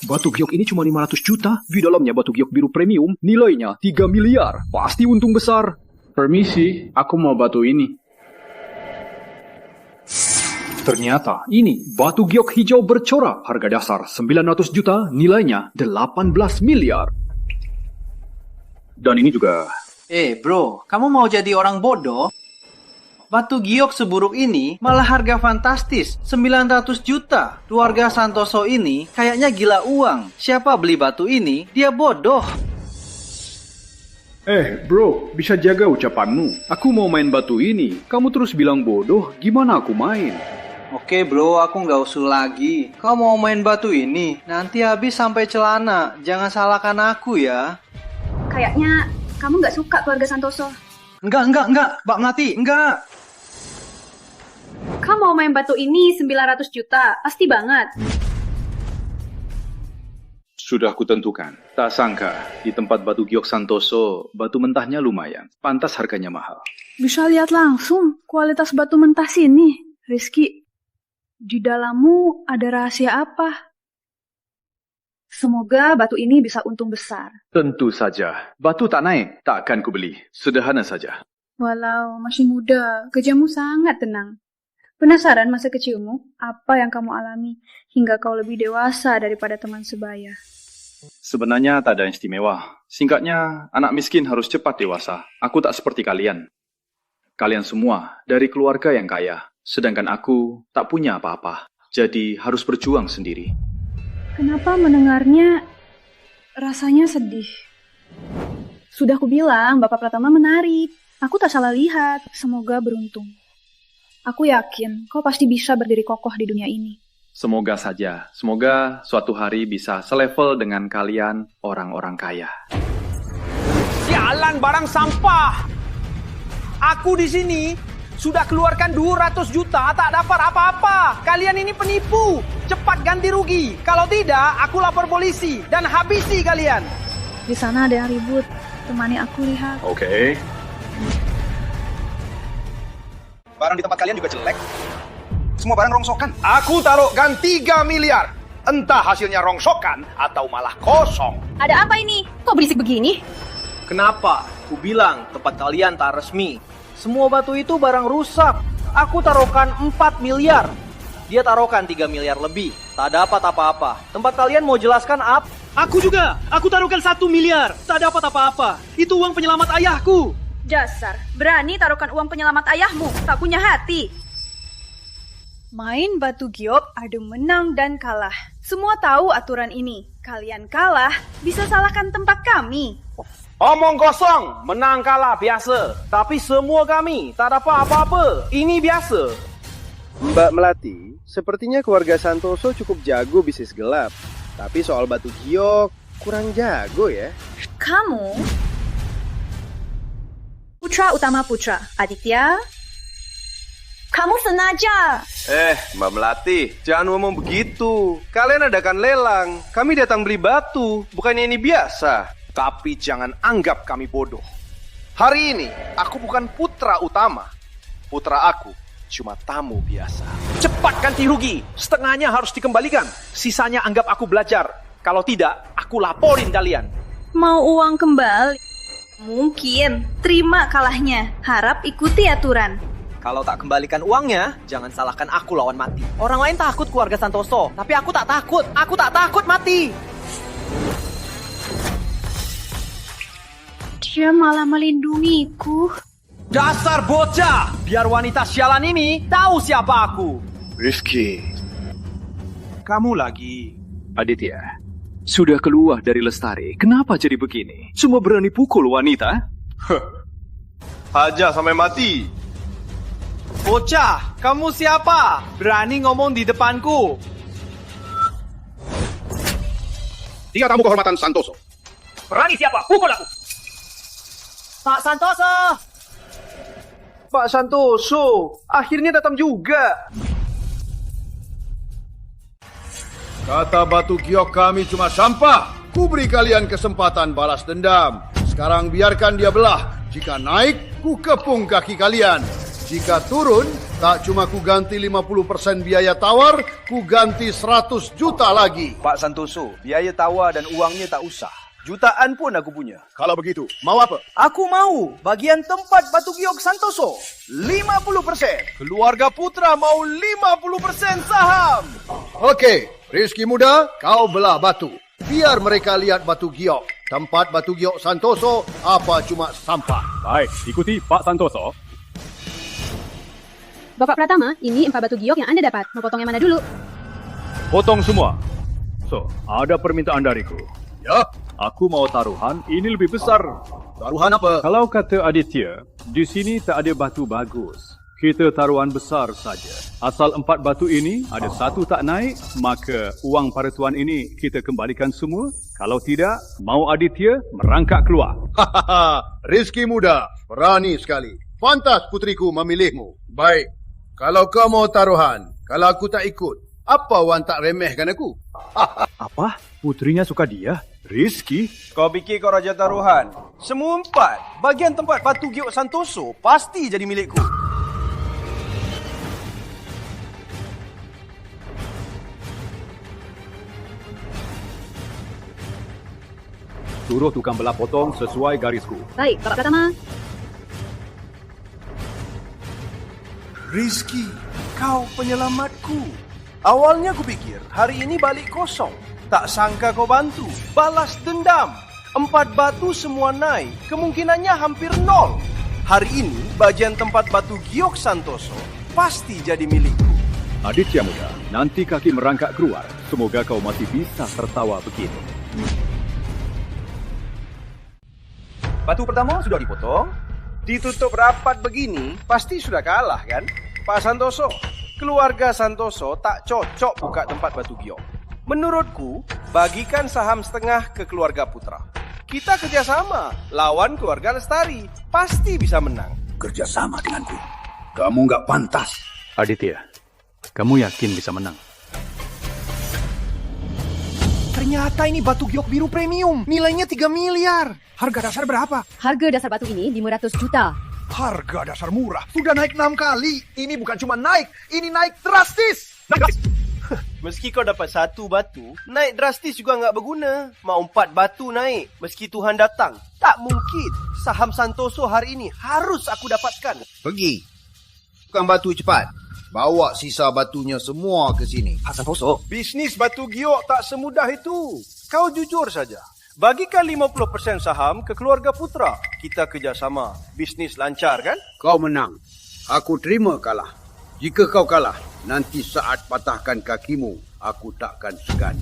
Batu giok ini cuma 500 juta. Di dalamnya batu giok biru premium, nilainya 3 miliar. Pasti untung besar. Permisi, aku mau batu ini. Ternyata ini batu giok hijau bercorak. Harga dasar 900 juta, nilainya 18 miliar. Dan ini juga... Bro, kamu mau jadi orang bodoh? Batu giok seburuk ini malah harga fantastis, 900 juta. Keluarga Santoso ini kayaknya gila uang. Siapa beli batu ini, dia bodoh. Bro, bisa jaga ucapanmu. Aku mau main batu ini. Kamu terus bilang bodoh, gimana aku main? Oke bro, aku nggak usul lagi. Kau mau main batu ini, nanti habis sampai celana. Jangan salahkan aku ya. Kayaknya kamu nggak suka keluarga Santoso. Enggak, Mbak Melati, enggak. Kamu mau main batu ini 900 juta, pasti banget. Sudah kutentukan. Tak sangka, di tempat batu giok Santoso, batu mentahnya lumayan. Pantas harganya mahal. Bisa lihat langsung kualitas batu mentah sini. Rizky, di dalammu ada rahasia apa? Semoga batu ini bisa untung besar. Tentu saja. Batu tak naik, tak akan kubeli. Sederhana saja. Walau masih muda, kerjamu sangat tenang. Penasaran masa kecilmu? Apa yang kamu alami hingga kau lebih dewasa daripada teman sebaya? Sebenarnya tak ada yang istimewa. Singkatnya, anak miskin harus cepat dewasa. Aku tak seperti kalian. Kalian semua dari keluarga yang kaya. Sedangkan aku tak punya apa-apa. Jadi harus berjuang sendiri. Kenapa mendengarnya rasanya sedih? Sudah kubilang, Bapak Pratama menarik. Aku tak salah lihat. Semoga beruntung. Aku yakin kau pasti bisa berdiri kokoh di dunia ini. Semoga saja. Semoga suatu hari bisa selevel dengan kalian orang-orang kaya. Sialan barang sampah. Aku di sini sudah keluarkan 200 juta, tak dapat apa-apa. Kalian ini penipu. Cepat ganti rugi. Kalau tidak, aku lapor polisi dan habisi kalian. Di sana ada yang ribut. Temani aku lihat. Oke. Barang di tempat kalian juga jelek. Semua barang rongsokan. Aku taruhkan 3 miliar. Entah hasilnya rongsokan atau malah kosong. Ada apa ini? Kok berisik begini? Kenapa? Ku bilang tempat kalian tak resmi. Semua batu itu barang rusak. Aku taruhkan 4 miliar. Dia taruhkan 3 miliar lebih. Tak dapat apa-apa. Tempat kalian mau jelaskan apa? Aku juga. Aku taruhkan 1 miliar. Tak dapat apa-apa. Itu uang penyelamat ayahku. Dasar, berani taruhkan uang penyelamat ayahmu. Tak punya hati. Main batu giok, adu menang dan kalah. Semua tahu aturan ini. Kalian kalah, bisa salahkan tempat kami. Omong kosong, menang kalah biasa. Tapi semua kami tak dapat apa-apa. Ini biasa. Mbak Melati, sepertinya keluarga Santoso cukup jago bisnis gelap. Tapi soal batu giok, kurang jago ya. Kamu? Putra utama putra, Aditya. Kamu sengaja. Mbak Melati, jangan ngomong begitu. Kalian adakan lelang. Kami datang beli batu, bukannya ini biasa. Tapi jangan anggap kami bodoh. Hari ini, aku bukan putra utama. Putra aku cuma tamu biasa. Cepat ganti rugi. Setengahnya harus dikembalikan. Sisanya anggap aku belajar. Kalau tidak, aku laporin kalian. Mau uang kembali? Mungkin. Terima kalahnya. Harap ikuti aturan. Kalau tak kembalikan uangnya, jangan salahkan aku lawan mati. Orang lain takut keluarga Santoso, tapi aku tak takut. Aku tak takut mati. Dia malah melindungiku. Dasar bocah! Biar wanita sialan ini tahu siapa aku. Rizky, kamu lagi. Aditya, sudah keluar dari Lestari, kenapa jadi begini? Cuma berani pukul wanita? Hajar sampai mati. Bocah, kamu siapa? Berani ngomong di depanku. 3 tamu kehormatan Santoso. Berani siapa? Pukul aku. Pak Santoso! Pak Santoso, akhirnya datang juga. Kata batu giok kami cuma sampah. Ku beri kalian kesempatan balas dendam. Sekarang biarkan dia belah. Jika naik, ku kepung kaki kalian. Jika turun, tak cuma ku ganti 50% biaya tawar, ku ganti 100 juta lagi. Pak Santoso, biaya tawar dan uangnya tak usah. Jutaan pun aku punya. Kalau begitu, mau apa? Aku mau bagian tempat batu giok Santoso 50%. Keluarga Putra mau 50% saham. Oke, Rizky muda, kau belah batu. Biar mereka lihat batu giok. Tempat batu giok Santoso apa cuma sampah. Baik, ikuti Pak Santoso. Bapak Pratama, ini 4 batu giok yang Anda dapat. Mau potong yang mana dulu? Potong semua. So, ada permintaan dariku. Ya? Aku mau taruhan ini lebih besar. Taruhan apa? Kalau kata Aditya, di sini tak ada batu bagus. Kita taruhan besar saja. Asal 4 batu ini ada 1 tak naik, maka uang para tuan ini kita kembalikan semua. Kalau tidak, mau Aditya merangkak keluar. Hahaha, Rizky muda, berani sekali. Pantas putriku memilihmu. Baik, kalau kau mau taruhan, kalau aku tak ikut, apa Wan tak remehkan aku? Apa? Putrinya suka dia? Rizky? Kau fikir kau raja taruhan? Semua 4 bagian tempat batu giok Santoso pasti jadi milikku. Suruh tukang belah potong sesuai garisku. Baik, Bapak Pratama. Rizky, kau penyelamatku. Awalnya ku pikir hari ini balik kosong. Tak sangka kau bantu. Balas dendam. 4 batu semua naik. Kemungkinannya hampir 0. Hari ini bagian tempat batu giok Santoso pasti jadi milikku. Aditya muda, nanti kaki merangkak keluar. Semoga kau masih bisa tertawa begitu. Batu pertama sudah dipotong. Ditutup rapat begini, pasti sudah kalah kan? Pak Santoso, keluarga Santoso tak cocok buka tempat batu giok. Menurutku, bagikan saham setengah ke keluarga Putra. Kita kerjasama, lawan keluarga Lestari. Pasti bisa menang. Kerjasama denganku. Kamu nggak pantas. Aditya, kamu yakin bisa menang? Ternyata ini batu giok biru premium. Nilainya 3 miliar. Harga dasar berapa? Harga dasar batu ini 500 juta. Harga dasar murah. Sudah naik 6 kali. Ini bukan cuma naik, ini naik drastis. Meski kau dapat 1 batu, naik drastis juga nggak berguna. Mau 4 batu naik, meski Tuhan datang. Tak mungkin. Saham Santoso hari ini harus aku dapatkan. Pergi. Tukang batu cepat. Bawa sisa batunya semua ke sini. Santoso, bisnis batu giok tak semudah itu. Kau jujur saja. Bagikan 50% saham ke keluarga Putra. Kita kerjasama. Bisnis lancar kan? Kau menang. Aku terima kalah. Jika kau kalah, nanti saat patahkan kakimu, aku takkan segan.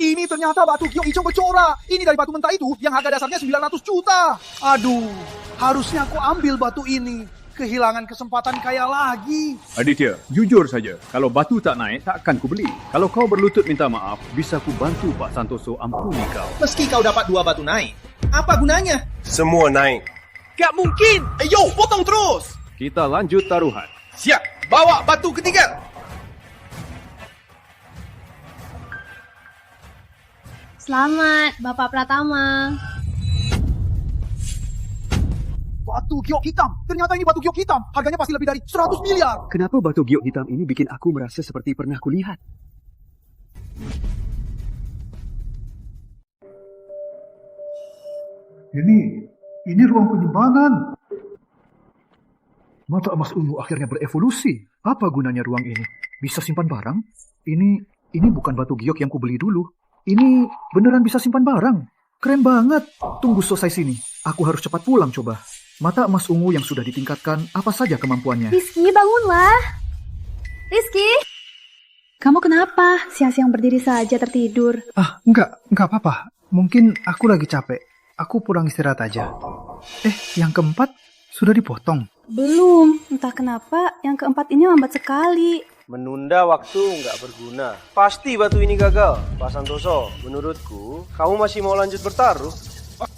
Ini ternyata batu giok hijau bercorak. Ini dari batu mentah itu yang harga dasarnya 900 juta. Aduh, harusnya aku ambil batu ini. Kehilangan kesempatan kaya lagi. Aditya, jujur saja. Kalau batu tak naik, takkan ku beli. Kalau kau berlutut minta maaf, bisa ku bantu Pak Santoso ampuni kau. Meski kau dapat 2 batu naik, apa gunanya? Semua naik. Gak mungkin. Ayo, potong terus. Kita lanjut taruhan. Siap, bawa batu ketiga. Selamat, Bapak Pratama. Batu giok hitam. Ternyata ini batu giok hitam. Harganya pasti lebih dari 100 miliar. Kenapa batu giok hitam ini bikin aku merasa seperti pernah kulihat? Ini ruang penyimpanan. Mata emas ungu akhirnya berevolusi. Apa gunanya ruang ini? Bisa simpan barang? Ini Ini bukan batu giok yang kubeli dulu. Ini beneran bisa simpan barang. Keren banget. Tunggu selesai sini. Aku harus cepat pulang coba. Mata emas ungu yang sudah ditingkatkan, apa saja kemampuannya. Rizky, bangunlah. Rizky. Kamu kenapa? Siang-siang berdiri saja tertidur. Enggak apa-apa. Mungkin aku lagi capek. Aku pulang istirahat aja. Yang keempat sudah dipotong. Belum. Entah kenapa yang keempat ini lambat sekali. Menunda waktu nggak berguna. Pasti batu ini gagal, Pak Santoso. Menurutku, kamu masih mau lanjut bertaruh?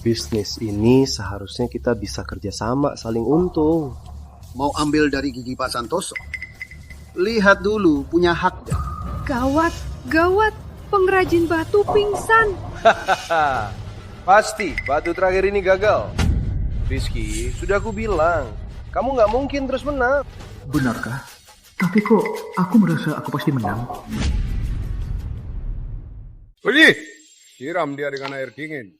Bisnis ini seharusnya kita bisa kerjasama, saling untung. Mau ambil dari gigi Pak Santoso? Lihat dulu, punya hak. Gawat, pengrajin batu pingsan. Pasti, batu terakhir ini gagal. Rizky, sudah aku bilang, kamu nggak mungkin terus menang. Benarkah? Tapi kok aku merasa aku pasti menang. Pergi, siram dia dengan air dingin.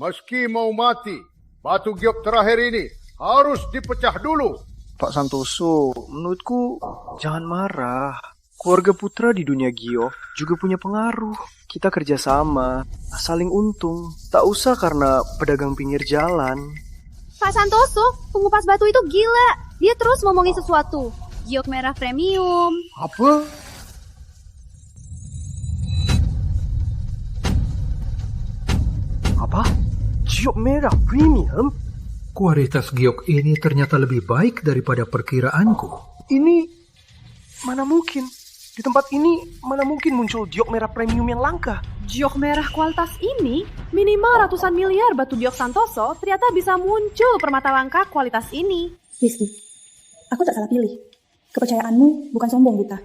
Meski mau mati, batu giok terakhir ini harus dipecah dulu. Pak Santoso, menurutku jangan marah. Keluarga putra di dunia giok juga punya pengaruh. Kita kerjasama, saling untung. Tak usah karena pedagang pinggir jalan. Pak Santoso, pengupas batu itu gila. Dia terus ngomongin sesuatu. Giok merah premium. Apa? Apa? Giok merah premium? Kualitas giok ini ternyata lebih baik daripada perkiraanku. Ini mana mungkin? Di tempat ini mana mungkin muncul giok merah premium yang langka? Giok merah kualitas ini, minimal ratusan miliar batu giok Santoso ternyata bisa muncul permata langka kualitas ini. Rizky, aku tak salah pilih. Kepercayaanmu bukan sombong, Dita.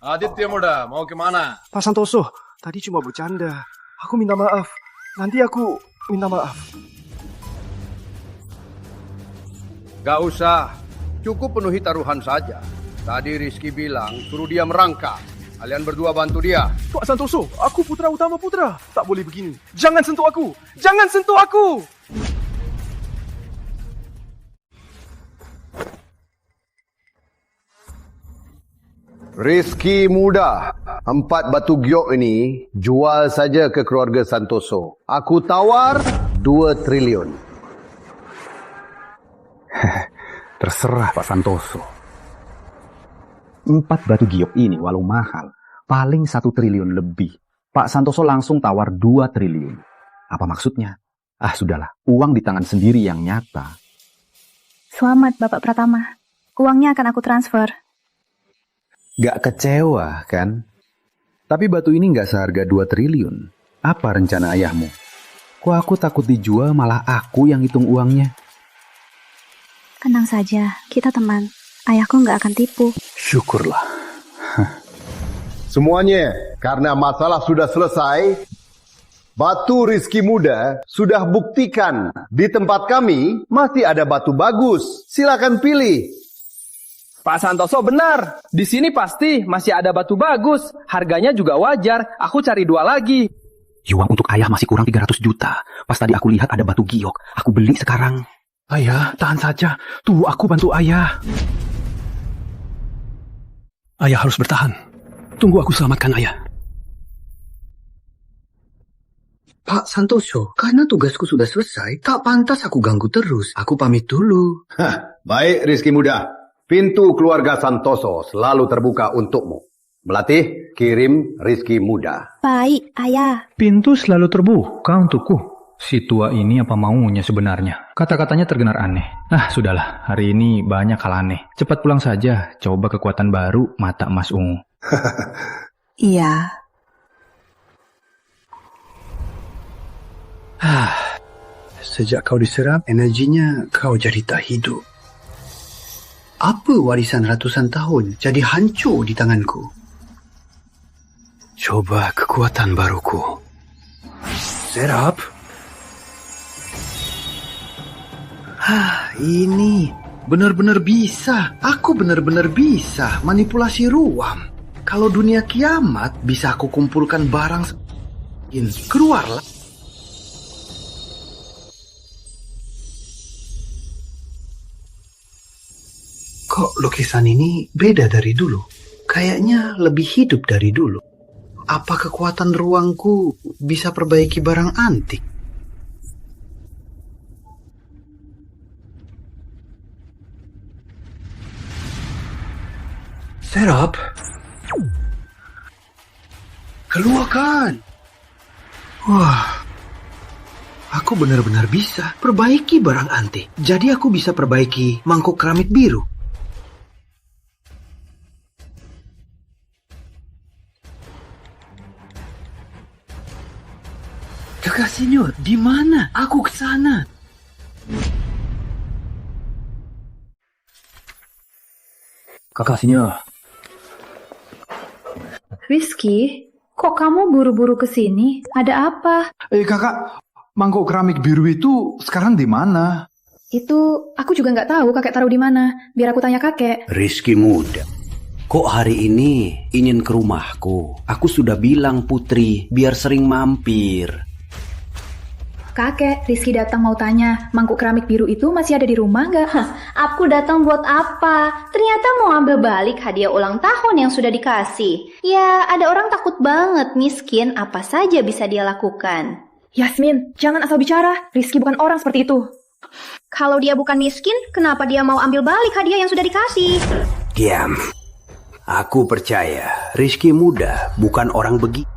Aditya Muda, mau kemana? Pak Santoso, tadi cuma bercanda. Aku minta maaf. Nanti aku minta maaf. Gak usah, cukup penuhi taruhan saja. Tadi Rizky bilang suruh dia merangkak. Kalian berdua bantu dia. Pak Santoso, aku putra utama putra. Tak boleh begini. Jangan sentuh aku. Jangan sentuh aku. Rizky Muda, 4 batu giok ini jual saja ke keluarga Santoso. Aku tawar 2 triliun. Terserah Pak Santoso. 4 batu giok ini walau mahal, paling 1 triliun lebih. Pak Santoso langsung tawar 2 triliun. Apa maksudnya? Sudahlah, uang di tangan sendiri yang nyata. Selamat Bapak Pratama. Uangnya akan aku transfer. Gak kecewa kan? Tapi batu ini gak seharga 2 triliun. Apa rencana ayahmu? Kok aku takut dijual malah aku yang hitung uangnya? Tenang saja, kita teman. Ayahku gak akan tipu. Syukurlah. Semuanya, karena masalah sudah selesai, batu Rizky Muda sudah buktikan di tempat kami masih ada batu bagus. Silakan pilih. Pak Santoso benar. Di sini pasti masih ada batu bagus. Harganya juga wajar. Aku cari 2 lagi. Uang untuk ayah masih kurang 300 juta. Pas tadi aku lihat ada batu giok. Aku beli sekarang. Ayah, tahan saja. Tuh, aku bantu ayah. Ayah harus bertahan. Tunggu aku selamatkan ayah. Pak Santoso, karena tugasku sudah selesai, tak pantas aku ganggu terus. Aku pamit dulu. Baik, Rizky Muda. Pintu keluarga Santoso selalu terbuka untukmu. Melatih, kirim Rizky Muda. Baik, ayah. Pintu selalu terbuka untukku. Si tua ini apa maunya sebenarnya? Kata-katanya terdengar aneh. Sudahlah, hari ini banyak hal aneh. Cepat pulang saja, coba kekuatan baru mata emas ungu. Iya. Sejak kau diserap, energinya kau jadi tak hidup. Apa warisan ratusan tahun jadi hancur di tanganku? Coba kekuatan baruku. Serap. Ini benar-benar bisa. Aku benar-benar bisa manipulasi ruang. Kalau dunia kiamat bisa aku kumpulkan barang. Keluarlah. Kok lukisan ini beda dari dulu? kayaknya lebih hidup dari dulu. Apa kekuatan ruangku bisa perbaiki barang antik? Serap, keluarkan. Wah, aku benar-benar bisa perbaiki barang antik. Jadi aku bisa perbaiki mangkuk keramik biru. Kakak Senior, di mana? Aku ke sana. Kakak Senior. Rizky, kok kamu buru-buru ke sini? Ada apa? Kakak, mangkok keramik biru itu sekarang di mana? Itu aku juga nggak tahu kakek taruh di mana. Biar aku tanya kakek. Rizky muda. Kok hari ini ingin ke rumahku? Aku sudah bilang Putri biar sering mampir. Kakek, Rizky datang mau tanya, mangkuk keramik biru itu masih ada di rumah nggak? Aku datang buat apa? Ternyata mau ambil balik hadiah ulang tahun yang sudah dikasih. Ya, ada orang takut banget miskin, apa saja bisa dia lakukan. Yasmin, jangan asal bicara. Rizky bukan orang seperti itu. Kalau dia bukan miskin, kenapa dia mau ambil balik hadiah yang sudah dikasih? Diam. Aku percaya Rizky muda bukan orang begitu.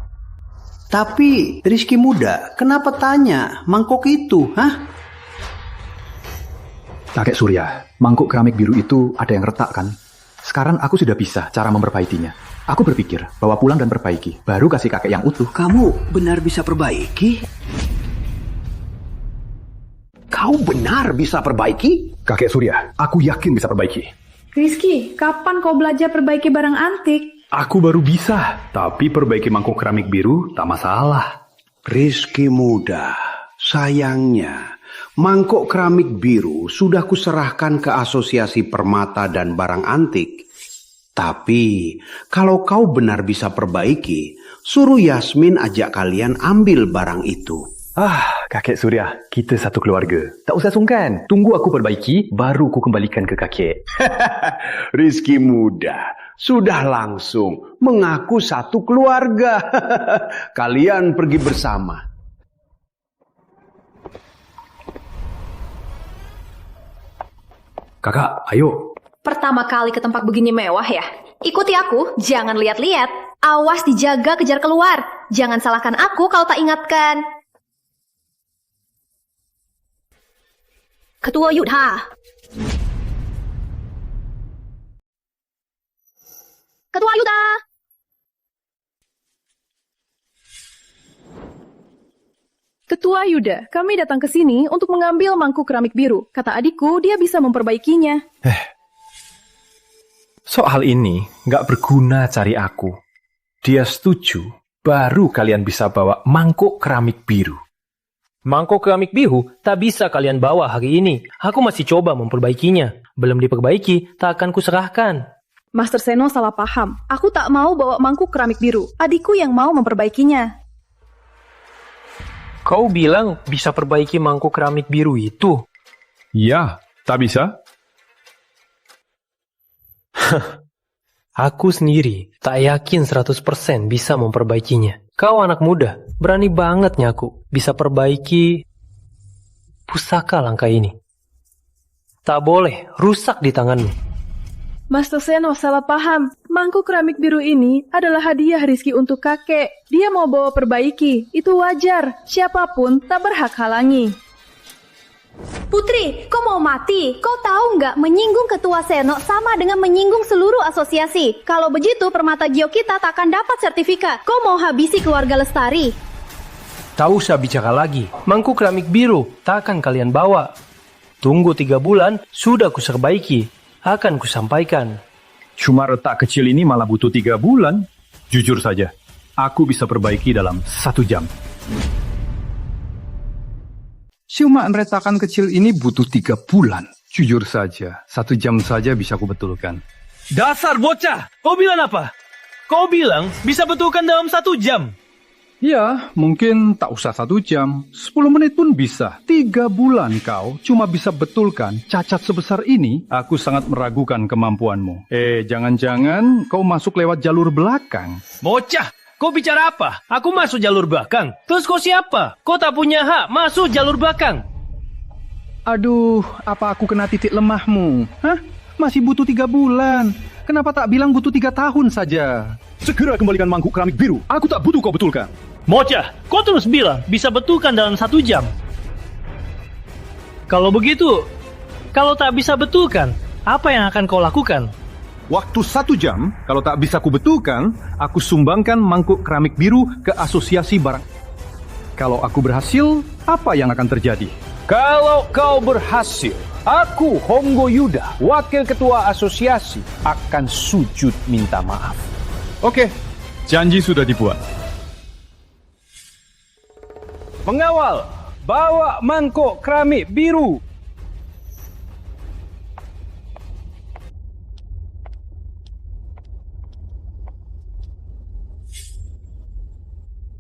Tapi Rizky muda, kenapa tanya mangkok itu, hah? Kakek Surya, mangkuk keramik biru itu ada yang retak kan? Sekarang aku sudah bisa cara memperbaikinya. Aku berpikir bawa pulang dan perbaiki, baru kasih kakek yang utuh. Kamu benar bisa perbaiki? Kau benar bisa perbaiki? Kakek Surya, aku yakin bisa perbaiki. Rizky, kapan kau belajar perbaiki barang antik? Aku baru bisa, tapi perbaiki mangkuk keramik biru tak masalah. Rizky muda, sayangnya mangkok keramik biru sudah kuserahkan ke Asosiasi Permata dan Barang Antik. Tapi kalau kau benar bisa perbaiki, suruh Yasmin ajak kalian ambil barang itu. Kakek Surya, kita satu keluarga. Tak usah sungkan, tunggu aku perbaiki, baru ku kembalikan ke kakek. Rizky muda, sudah langsung mengaku satu keluarga. Kalian pergi bersama. Kakak, ayo. Pertama kali ke tempat begini mewah ya? Ikuti aku, jangan lihat-lihat. Awas dijaga kejar keluar. Jangan salahkan aku kalau tak ingatkan. Ketua Yudha. Ketua Yudha. Ketua Yuda, kami datang ke sini untuk mengambil mangkuk keramik biru. Kata adikku, dia bisa memperbaikinya. Soal ini nggak berguna cari aku. Dia setuju, baru kalian bisa bawa mangkuk keramik biru. Mangkok keramik biru tak bisa kalian bawa hari ini. Aku masih coba memperbaikinya. Belum diperbaiki, tak akan kuserahkan. Master Seno salah paham. Aku tak mau bawa mangkuk keramik biru. Adikku yang mau memperbaikinya. Kau bilang bisa perbaiki mangkuk keramik biru itu? Ya, tak bisa. Aku sendiri tak yakin 100% bisa memperbaikinya. Kau anak muda, berani banget nyaku bisa perbaiki pusaka langka ini. Tak boleh rusak di tanganmu. Master Seno salah paham. Mangkuk keramik biru ini adalah hadiah Rizky untuk kakek. Dia mau bawa perbaiki, itu wajar. Siapapun tak berhak halangi. Putri, kau mau mati? Kau tahu nggak, menyinggung Ketua Seno sama dengan menyinggung seluruh asosiasi. Kalau begitu, Permata Gio kita tak akan dapat sertifikat. Kau mau habisi keluarga Lestari? Tak usah bicara lagi. Mangkuk keramik biru tak akan kalian bawa. Tunggu 3 bulan, sudah kuserbaiki. Akan kusampaikan. Cuma retak kecil ini malah butuh 3 bulan. Jujur saja, aku bisa perbaiki dalam 1 jam. Cuma retakan kecil ini butuh 3 bulan. Jujur saja, 1 jam saja bisa aku betulkan. Dasar bocah! Kau bilang apa? Kau bilang bisa betulkan dalam 1 jam. Ya, mungkin tak usah 1 jam. 10 menit pun bisa. 3 bulan kau cuma bisa betulkan cacat sebesar ini? Aku sangat meragukan kemampuanmu. Jangan-jangan kau masuk lewat jalur belakang. Bocah, kau bicara apa? Aku masuk jalur belakang. Terus kau siapa? Kau tak punya hak masuk jalur belakang. Aduh, apa aku kena titik lemahmu? Hah? Masih butuh 3 bulan. Kenapa tak bilang butuh 3 tahun saja? Segera kembalikan mangkuk keramik biru. Aku tak butuh kau betulkan. Bocah, kau terus bilang bisa betulkan dalam 1 jam. Kalau begitu, kalau tak bisa betulkan, apa yang akan kau lakukan? Waktu 1 jam, kalau tak bisa kubetulkan, aku sumbangkan mangkuk keramik biru ke asosiasi barang. Kalau aku berhasil, apa yang akan terjadi? Kalau kau berhasil, aku Honggo Yuda, wakil ketua asosiasi, akan sujud minta maaf. Oke, janji sudah dibuat. Pengawal, bawa mangkuk keramik biru.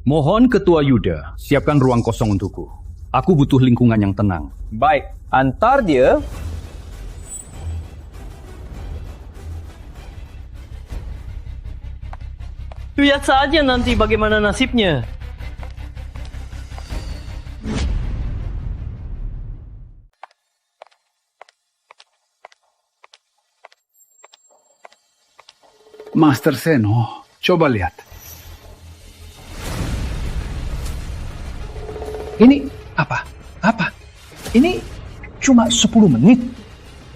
Mohon Ketua Yuda, siapkan ruang kosong untukku. Aku butuh lingkungan yang tenang. Baik, antar dia. Lihat saja nanti bagaimana nasibnya. Master Seno, coba lihat. Ini apa? Ini cuma 10 menit.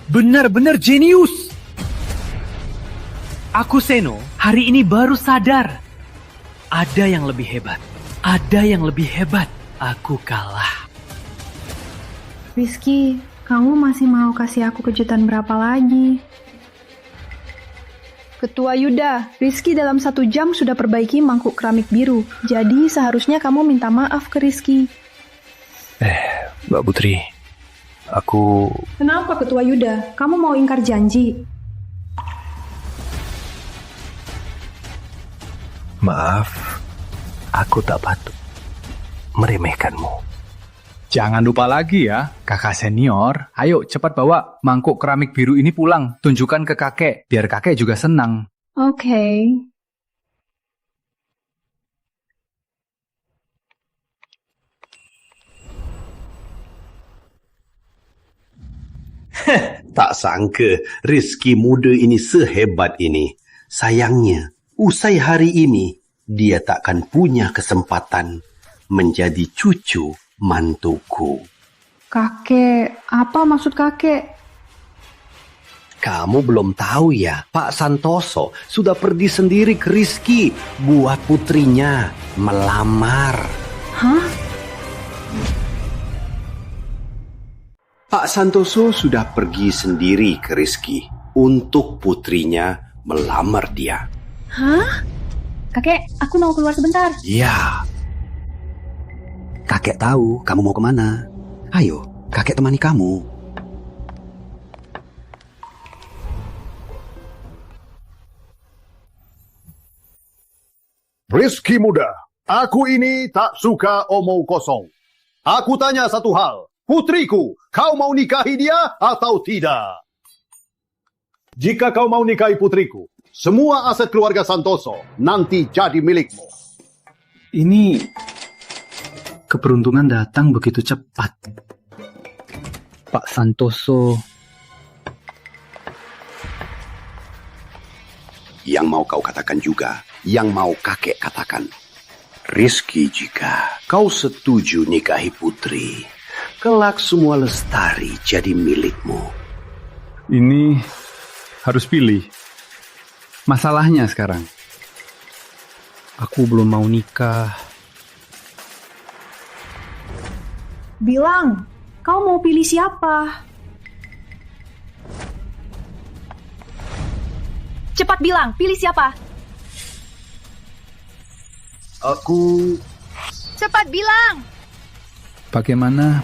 Benar-benar jenius. Aku Seno, hari ini baru sadar. Ada yang lebih hebat. Ada yang lebih hebat. Aku kalah. Rizky, kamu masih mau kasih aku kejutan berapa lagi? Ketua Yuda, Rizky dalam 1 jam sudah perbaiki mangkuk keramik biru. Jadi seharusnya kamu minta maaf ke Rizky. Mbak Putri, aku... Kenapa Ketua Yuda? Kamu mau ingkar janji? Maaf, aku tak patut meremehkanmu. Jangan lupa lagi ya, kakak senior. Ayo cepat bawa mangkuk keramik biru ini pulang. Tunjukkan ke kakek, biar kakek juga senang. Oke. Tak sangka Rizky muda ini sehebat ini. Sayangnya, usai hari ini, dia takkan punya kesempatan menjadi cucu mantuku. Kakek, apa maksud kakek? Kamu belum tahu ya, Pak Santoso sudah pergi sendiri ke Rizky buat putrinya melamar. Hah? Pak Santoso sudah pergi sendiri ke Rizky untuk putrinya melamar dia. Hah? Kakek, aku mau keluar sebentar. Ya. Kakek tahu kamu mau kemana. Ayo, kakek temani kamu. Rizky muda, aku ini tak suka omong kosong. Aku tanya satu hal. Putriku, kau mau nikahi dia atau tidak? Jika kau mau nikahi putriku, semua aset keluarga Santoso nanti jadi milikmu. Ini keberuntungan datang begitu cepat. Pak Santoso. Yang mau kau katakan juga, yang mau kakek katakan. Rizky, jika kau setuju nikahi putri, kelak semua lestari jadi milikmu. Ini harus pilih. Masalahnya sekarang, aku belum mau nikah. Bilang, kau mau pilih siapa? Cepat bilang, pilih siapa? Aku... Cepat bilang! Bagaimana?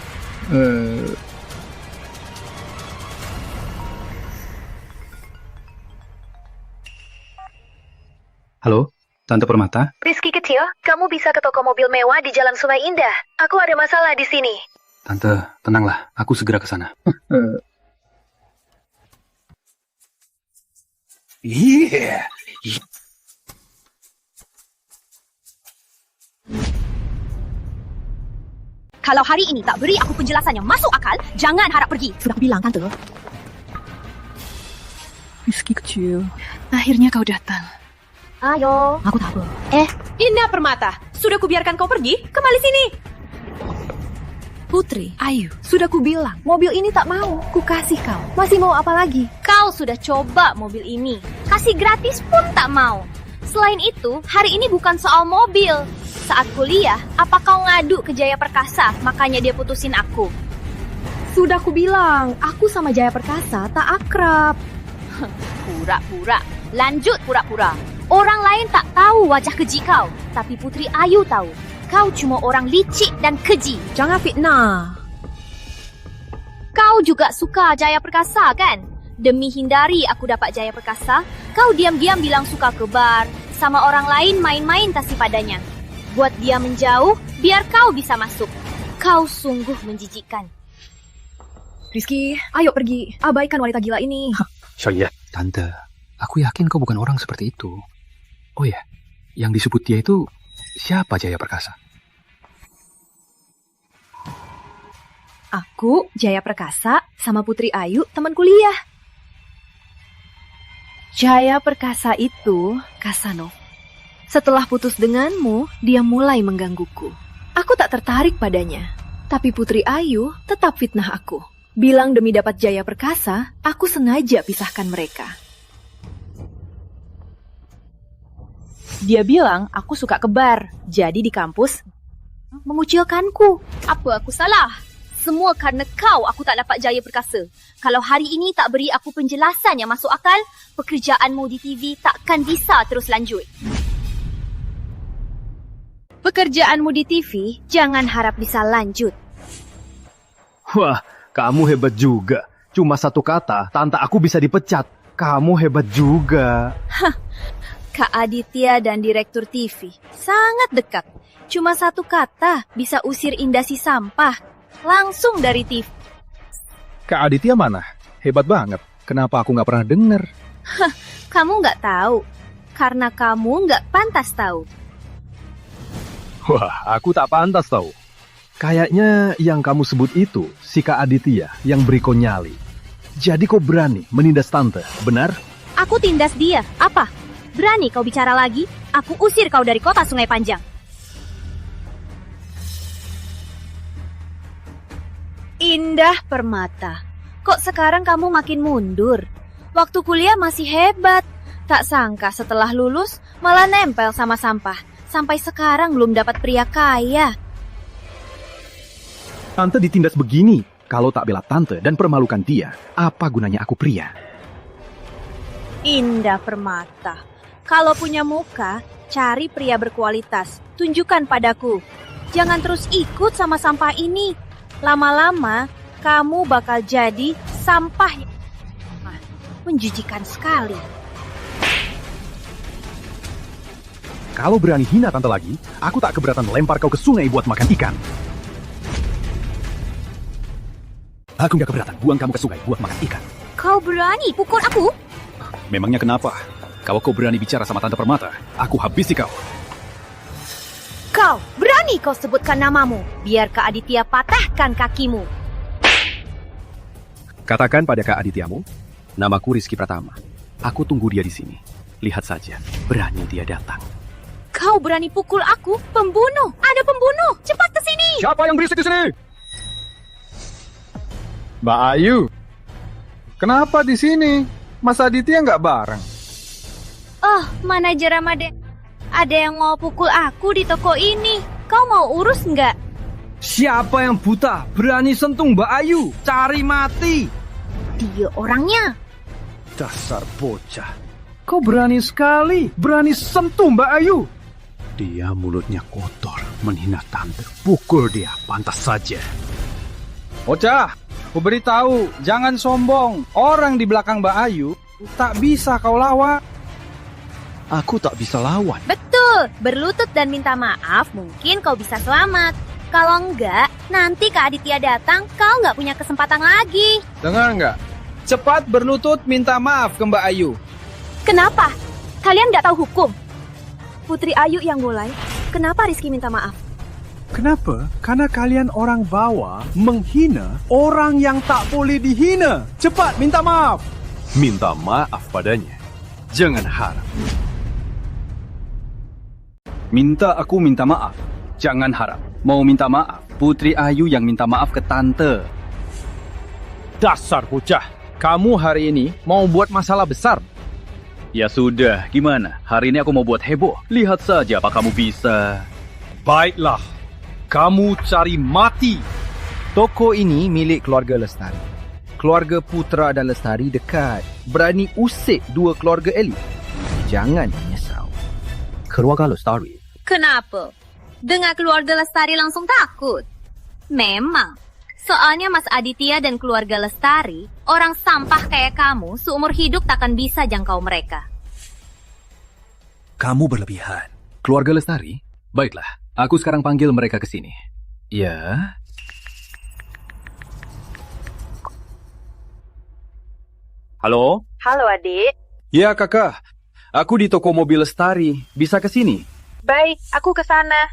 Halo, Tante Permata? Rizky Tio, kamu bisa ke toko mobil mewah di Jalan Sungai Indah. Aku ada masalah di sini. Tante, tenanglah. Aku segera ke sana. Yeah. Kalau hari ini tak beri aku penjelasan yang masuk akal, jangan harap pergi. Sudah bilang, Tante. Rizky kecil, akhirnya kau datang. Ayo. Aku takut. Indah Permata, sudah kubiarkan kau pergi, kembali sini. Putri, Ayu, sudah kubilang, mobil ini tak mau. Ku kasih kau. Masih mau apa lagi? Kau sudah coba mobil ini. Kasih gratis pun tak mau. Selain itu, hari ini bukan soal mobil. Saat kuliah, apa kau ngadu ke Jaya Perkasa, makanya dia putusin aku? Sudah kubilang, aku sama Jaya Perkasa tak akrab. Pura-pura. Lanjut pura-pura. Orang lain tak tahu wajah keji kau, tapi Putri Ayu tahu. Kau cuma orang licik dan keji. Jangan fitnah. Kau juga suka Jaya Perkasa, kan? Demi hindari aku dapat Jaya Perkasa, kau diam-diam bilang suka ke bar, sama orang lain main-main kasih padanya. Buat dia menjauh, biar kau bisa masuk. Kau sungguh menjijikkan. Rizky, ayo pergi. Abaikan wanita gila ini. Saya, Tante, aku yakin kau bukan orang seperti itu. Oh ya, yang disebut dia itu siapa Jaya Perkasa? Aku, Jaya Perkasa, sama Putri Ayu, teman kuliah. Jaya Perkasa itu Kasano. Setelah putus denganmu, dia mulai menggangguku. Aku tak tertarik padanya. Tapi Putri Ayu tetap fitnah aku. Bilang demi dapat Jaya Perkasa, aku sengaja pisahkan mereka. Dia bilang aku suka ke bar, jadi di kampus mengucilkanku. Apa aku salah? Semua karena kau aku tak dapat Jaya Perkasa. Kalau hari ini tak beri aku penjelasan yang masuk akal, pekerjaanmu di TV takkan bisa terus lanjut. Pekerjaanmu di TV jangan harap bisa lanjut. Wah, kamu hebat juga. Cuma satu kata, tante aku bisa dipecat. Kamu hebat juga. Hah, Kak Aditya dan Direktur TV sangat dekat. Cuma satu kata bisa usir Indah si sampah. Langsung dari TV. Kak Aditya mana? Hebat banget. Kenapa aku nggak pernah dengar? Hah, kamu nggak tahu. Karena kamu nggak pantas tahu. Wah, aku tak pantas tahu. Kayaknya yang kamu sebut itu si Kak Aditya yang beri kau nyali. Jadi kau berani menindas tante, benar? Aku tindas dia. Apa? Berani kau bicara lagi? Aku usir kau dari kota Sungai Panjang. Indah Permata, kok sekarang kamu makin mundur? Waktu kuliah masih hebat. Tak sangka setelah lulus malah nempel sama sampah. Sampai sekarang belum dapat pria kaya. Tante ditindas begini. Kalau tak bela tante dan permalukan dia, apa gunanya aku pria? Indah Permata, kalau punya muka, cari pria berkualitas. Tunjukkan padaku. Jangan terus ikut sama sampah ini. Lama-lama, kamu bakal jadi sampah. Menjijikan sekali. Kalau berani hina tante lagi, aku tak keberatan lempar kau ke sungai buat makan ikan. Aku nggak keberatan buang kamu ke sungai buat makan ikan. Kau berani pukul aku? Memangnya kenapa? Kalau kau berani bicara sama Tante Permata, aku habisi kau. Kau berani kau sebutkan namamu, biar Kak Aditya patahkan kakimu. Katakan pada Kak Adityamu, namaku Rizky Pratama. Aku tunggu dia di sini. Lihat saja, berani dia datang. Kau berani pukul aku? Pembunuh! Ada pembunuh! Cepat ke sini! Siapa yang berisik di sini? Mbak Ayu, kenapa di sini? Mas Aditya nggak bareng? Oh, manajer Ramadhan. Ada yang mau pukul aku di toko ini. Kau mau urus nggak? Siapa yang buta berani sentuh Mbak Ayu? Cari mati! Dia orangnya. Dasar bocah. Kau berani sekali, berani sentuh Mbak Ayu. Dia mulutnya kotor, menghina tante. Pukul dia, pantas saja. Bocah, ku beritahu, jangan sombong. Orang di belakang Mbak Ayu tak bisa kau lawan. aku tak bisa lawan. Betul, berlutut dan minta maaf mungkin kau bisa selamat. Kalau enggak, nanti Kak Aditya datang, kau nggak punya kesempatan lagi. Dengar nggak? Cepat berlutut minta maaf ke Mbak Ayu. Kenapa? Kalian nggak tahu hukum? Putri Ayu yang mulai, kenapa Rizky minta maaf? Kenapa? Karena kalian orang bawah menghina orang yang tak boleh dihina. Cepat minta maaf. Minta maaf padanya. Jangan harap. Minta aku minta maaf. Jangan harap. Mau minta maaf, Putri Ayu yang minta maaf ke Tante. Dasar bocah. Kamu hari ini mau buat masalah besar. Ya sudah, gimana? Hari ini aku mau buat heboh. Lihat saja apa kamu bisa. Baiklah. Kamu cari mati. Toko ini milik keluarga Lestari. Keluarga Putra dan Lestari dekat. Berani usik dua keluarga elit. Jangan menyesal. Keluarga Lestari. Kenapa? Dengar keluarga Lestari langsung takut? Memang. Soalnya Mas Aditya dan keluarga Lestari, orang sampah kayak kamu, seumur hidup takkan bisa jangkau mereka. Kamu berlebihan. Keluarga Lestari? Baiklah, aku sekarang panggil mereka ke sini. Ya. Halo? Halo adik. Ya kakak, aku di toko mobil Lestari. Bisa ke sini? Baik, aku ke sana.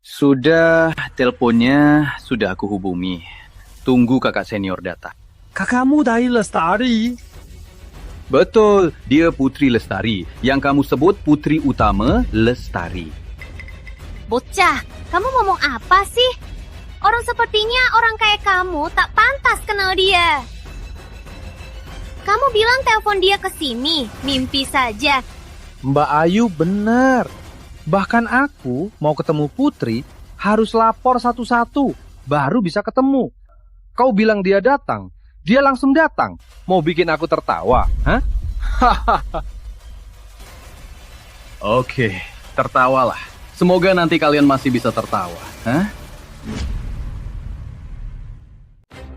Sudah, teleponnya sudah aku hubungi. Tunggu kakak senior datang. Kakakmu dari Lestari? Betul, dia Putri Lestari. Yang kamu sebut Putri Utama Lestari. Bocah, kamu ngomong apa sih? Orang sepertinya orang kayak kamu tak pantas kenal dia. Kamu bilang telepon dia ke sini, mimpi saja. Mbak Ayu benar. Bahkan aku mau ketemu Putri harus lapor satu-satu, baru bisa ketemu. Kau bilang dia datang, dia langsung datang. Mau bikin aku tertawa, hah? Oke, tertawalah. Semoga nanti kalian masih bisa tertawa, hah?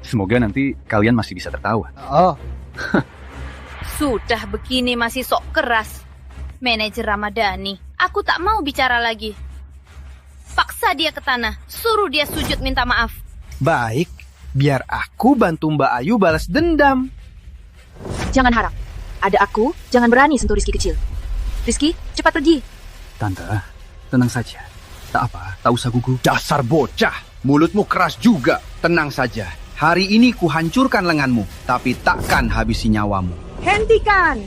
Semoga nanti kalian masih bisa tertawa. Oh. Sudah begini masih sok keras. Manajer Ramadhani, aku tak mau bicara lagi. Paksa dia ke tanah, suruh dia sujud minta maaf. Baik, biar aku bantu Mbak Ayu balas dendam. Jangan harap. Ada aku, jangan berani sentuh Rizky kecil. Rizky, cepat pergi. Tante, tenang saja. Tak apa, tak usah gugup. Dasar bocah, mulutmu keras juga. Tenang saja. Hari ini ku hancurkan lenganmu, tapi takkan habisi nyawamu. Hentikan!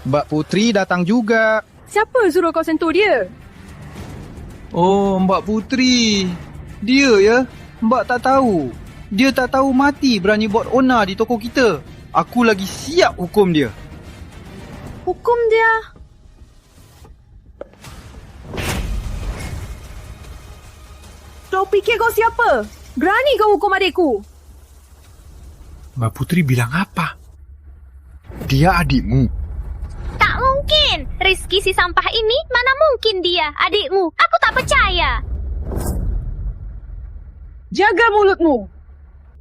Mbak Putri datang juga. Siapa suruh kau sentuh dia? Oh, Mbak Putri. Dia ya? Mbak tak tahu. Dia tak tahu mati berani buat onar di toko kita. Aku lagi siap hukum dia. Hukum dia? Kau fikir kau siapa? Berani kau hukum adikku? Mbak Putri bilang apa? Dia adikmu. Tak mungkin. Rizky si sampah ini, mana mungkin dia adikmu. Aku tak percaya. Jaga mulutmu.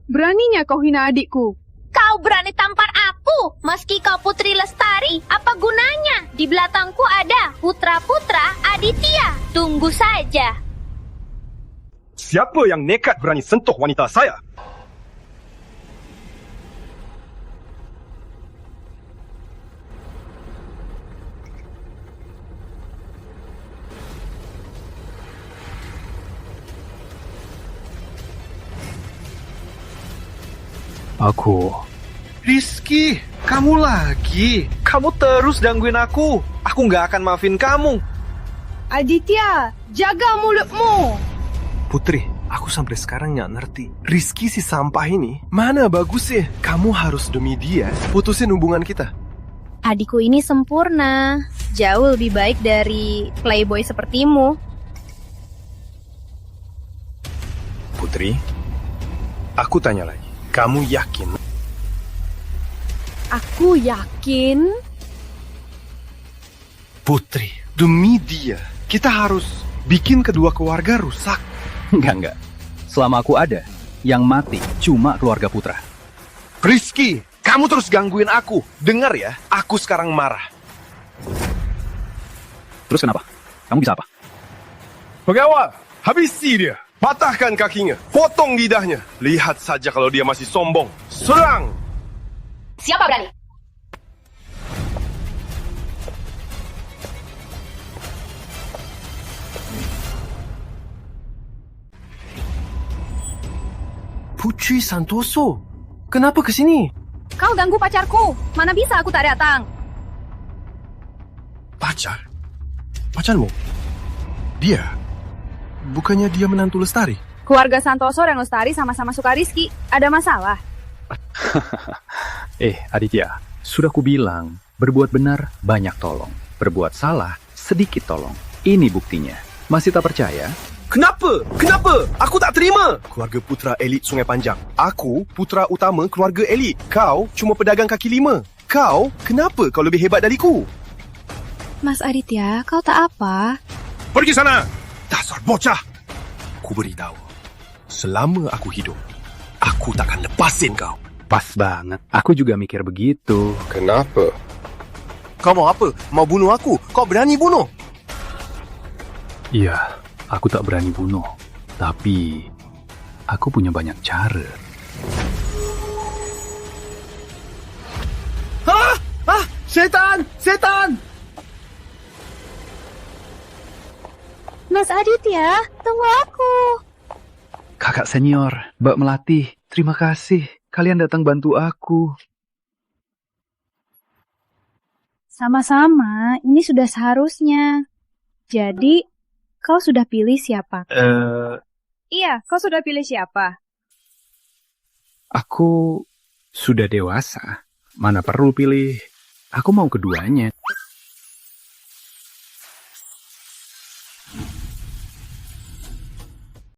Beraninya kau hina adikku. Kau berani tampar aku. Meski kau Putri Lestari, apa gunanya? Di belakangku ada putra-putra Aditya. Tunggu saja. Siapa yang nekat berani sentuh wanita saya? Aku. Rizky, kamu lagi. Kamu terus gangguin aku. Aku nggak akan maafin kamu. Aditya, jaga mulutmu. Putri, aku sampai sekarang nggak ngerti. Rizky si sampah ini, mana bagusnya? Kamu harus demi dia putusin hubungan kita. Adikku ini sempurna. Jauh lebih baik dari playboy sepertimu. Putri, aku tanya lagi. Kamu yakin? Aku yakin. Putri, demi dia, kita harus bikin kedua keluarga rusak. Enggak. Selama aku ada, yang mati cuma keluarga Putra. Rizky, kamu terus gangguin aku. Dengar ya, aku sekarang marah. Terus kenapa? Kamu bisa apa? Pegawai, habisi dia. Patahkan kakinya, potong lidahnya. Lihat saja kalau dia masih sombong. Serang! Siapa berani? Putri Santoso, kenapa kesini? Kau ganggu pacarku. Mana bisa aku tak datang? Pacar? Pacarmu? Dia? Bukannya dia menantu Lestari? Keluarga Santoso dan Lestari sama-sama suka Rizky. Ada masalah? Aditya, sudah kubilang, berbuat benar banyak tolong. Berbuat salah sedikit tolong. Ini buktinya. Masih tak percaya? Kenapa? Kenapa? Aku tak terima. Keluarga putra elit Sungai Panjang. Aku putra utama keluarga elit. Kau cuma pedagang kaki lima. Kau, kenapa kau lebih hebat dariku? Mas Aditya, kau tak apa? Pergi sana! Dasar bocah! Ku beritahu, selama aku hidup, aku takkan lepasin kau. Pas banget. Aku juga mikir begitu. Kenapa? Kau mau apa? Mau bunuh aku? Kau berani bunuh? Iya, aku tak berani bunuh. Tapi, aku punya banyak cara. Setan! Setan! Mas Aditya, tunggu aku. Kakak senior, Mbak Melati, terima kasih. Kalian datang bantu aku. Sama-sama, ini sudah seharusnya. Jadi, kau sudah pilih siapa? Iya, kau sudah pilih siapa? Aku sudah dewasa. Mana perlu pilih. Aku mau keduanya.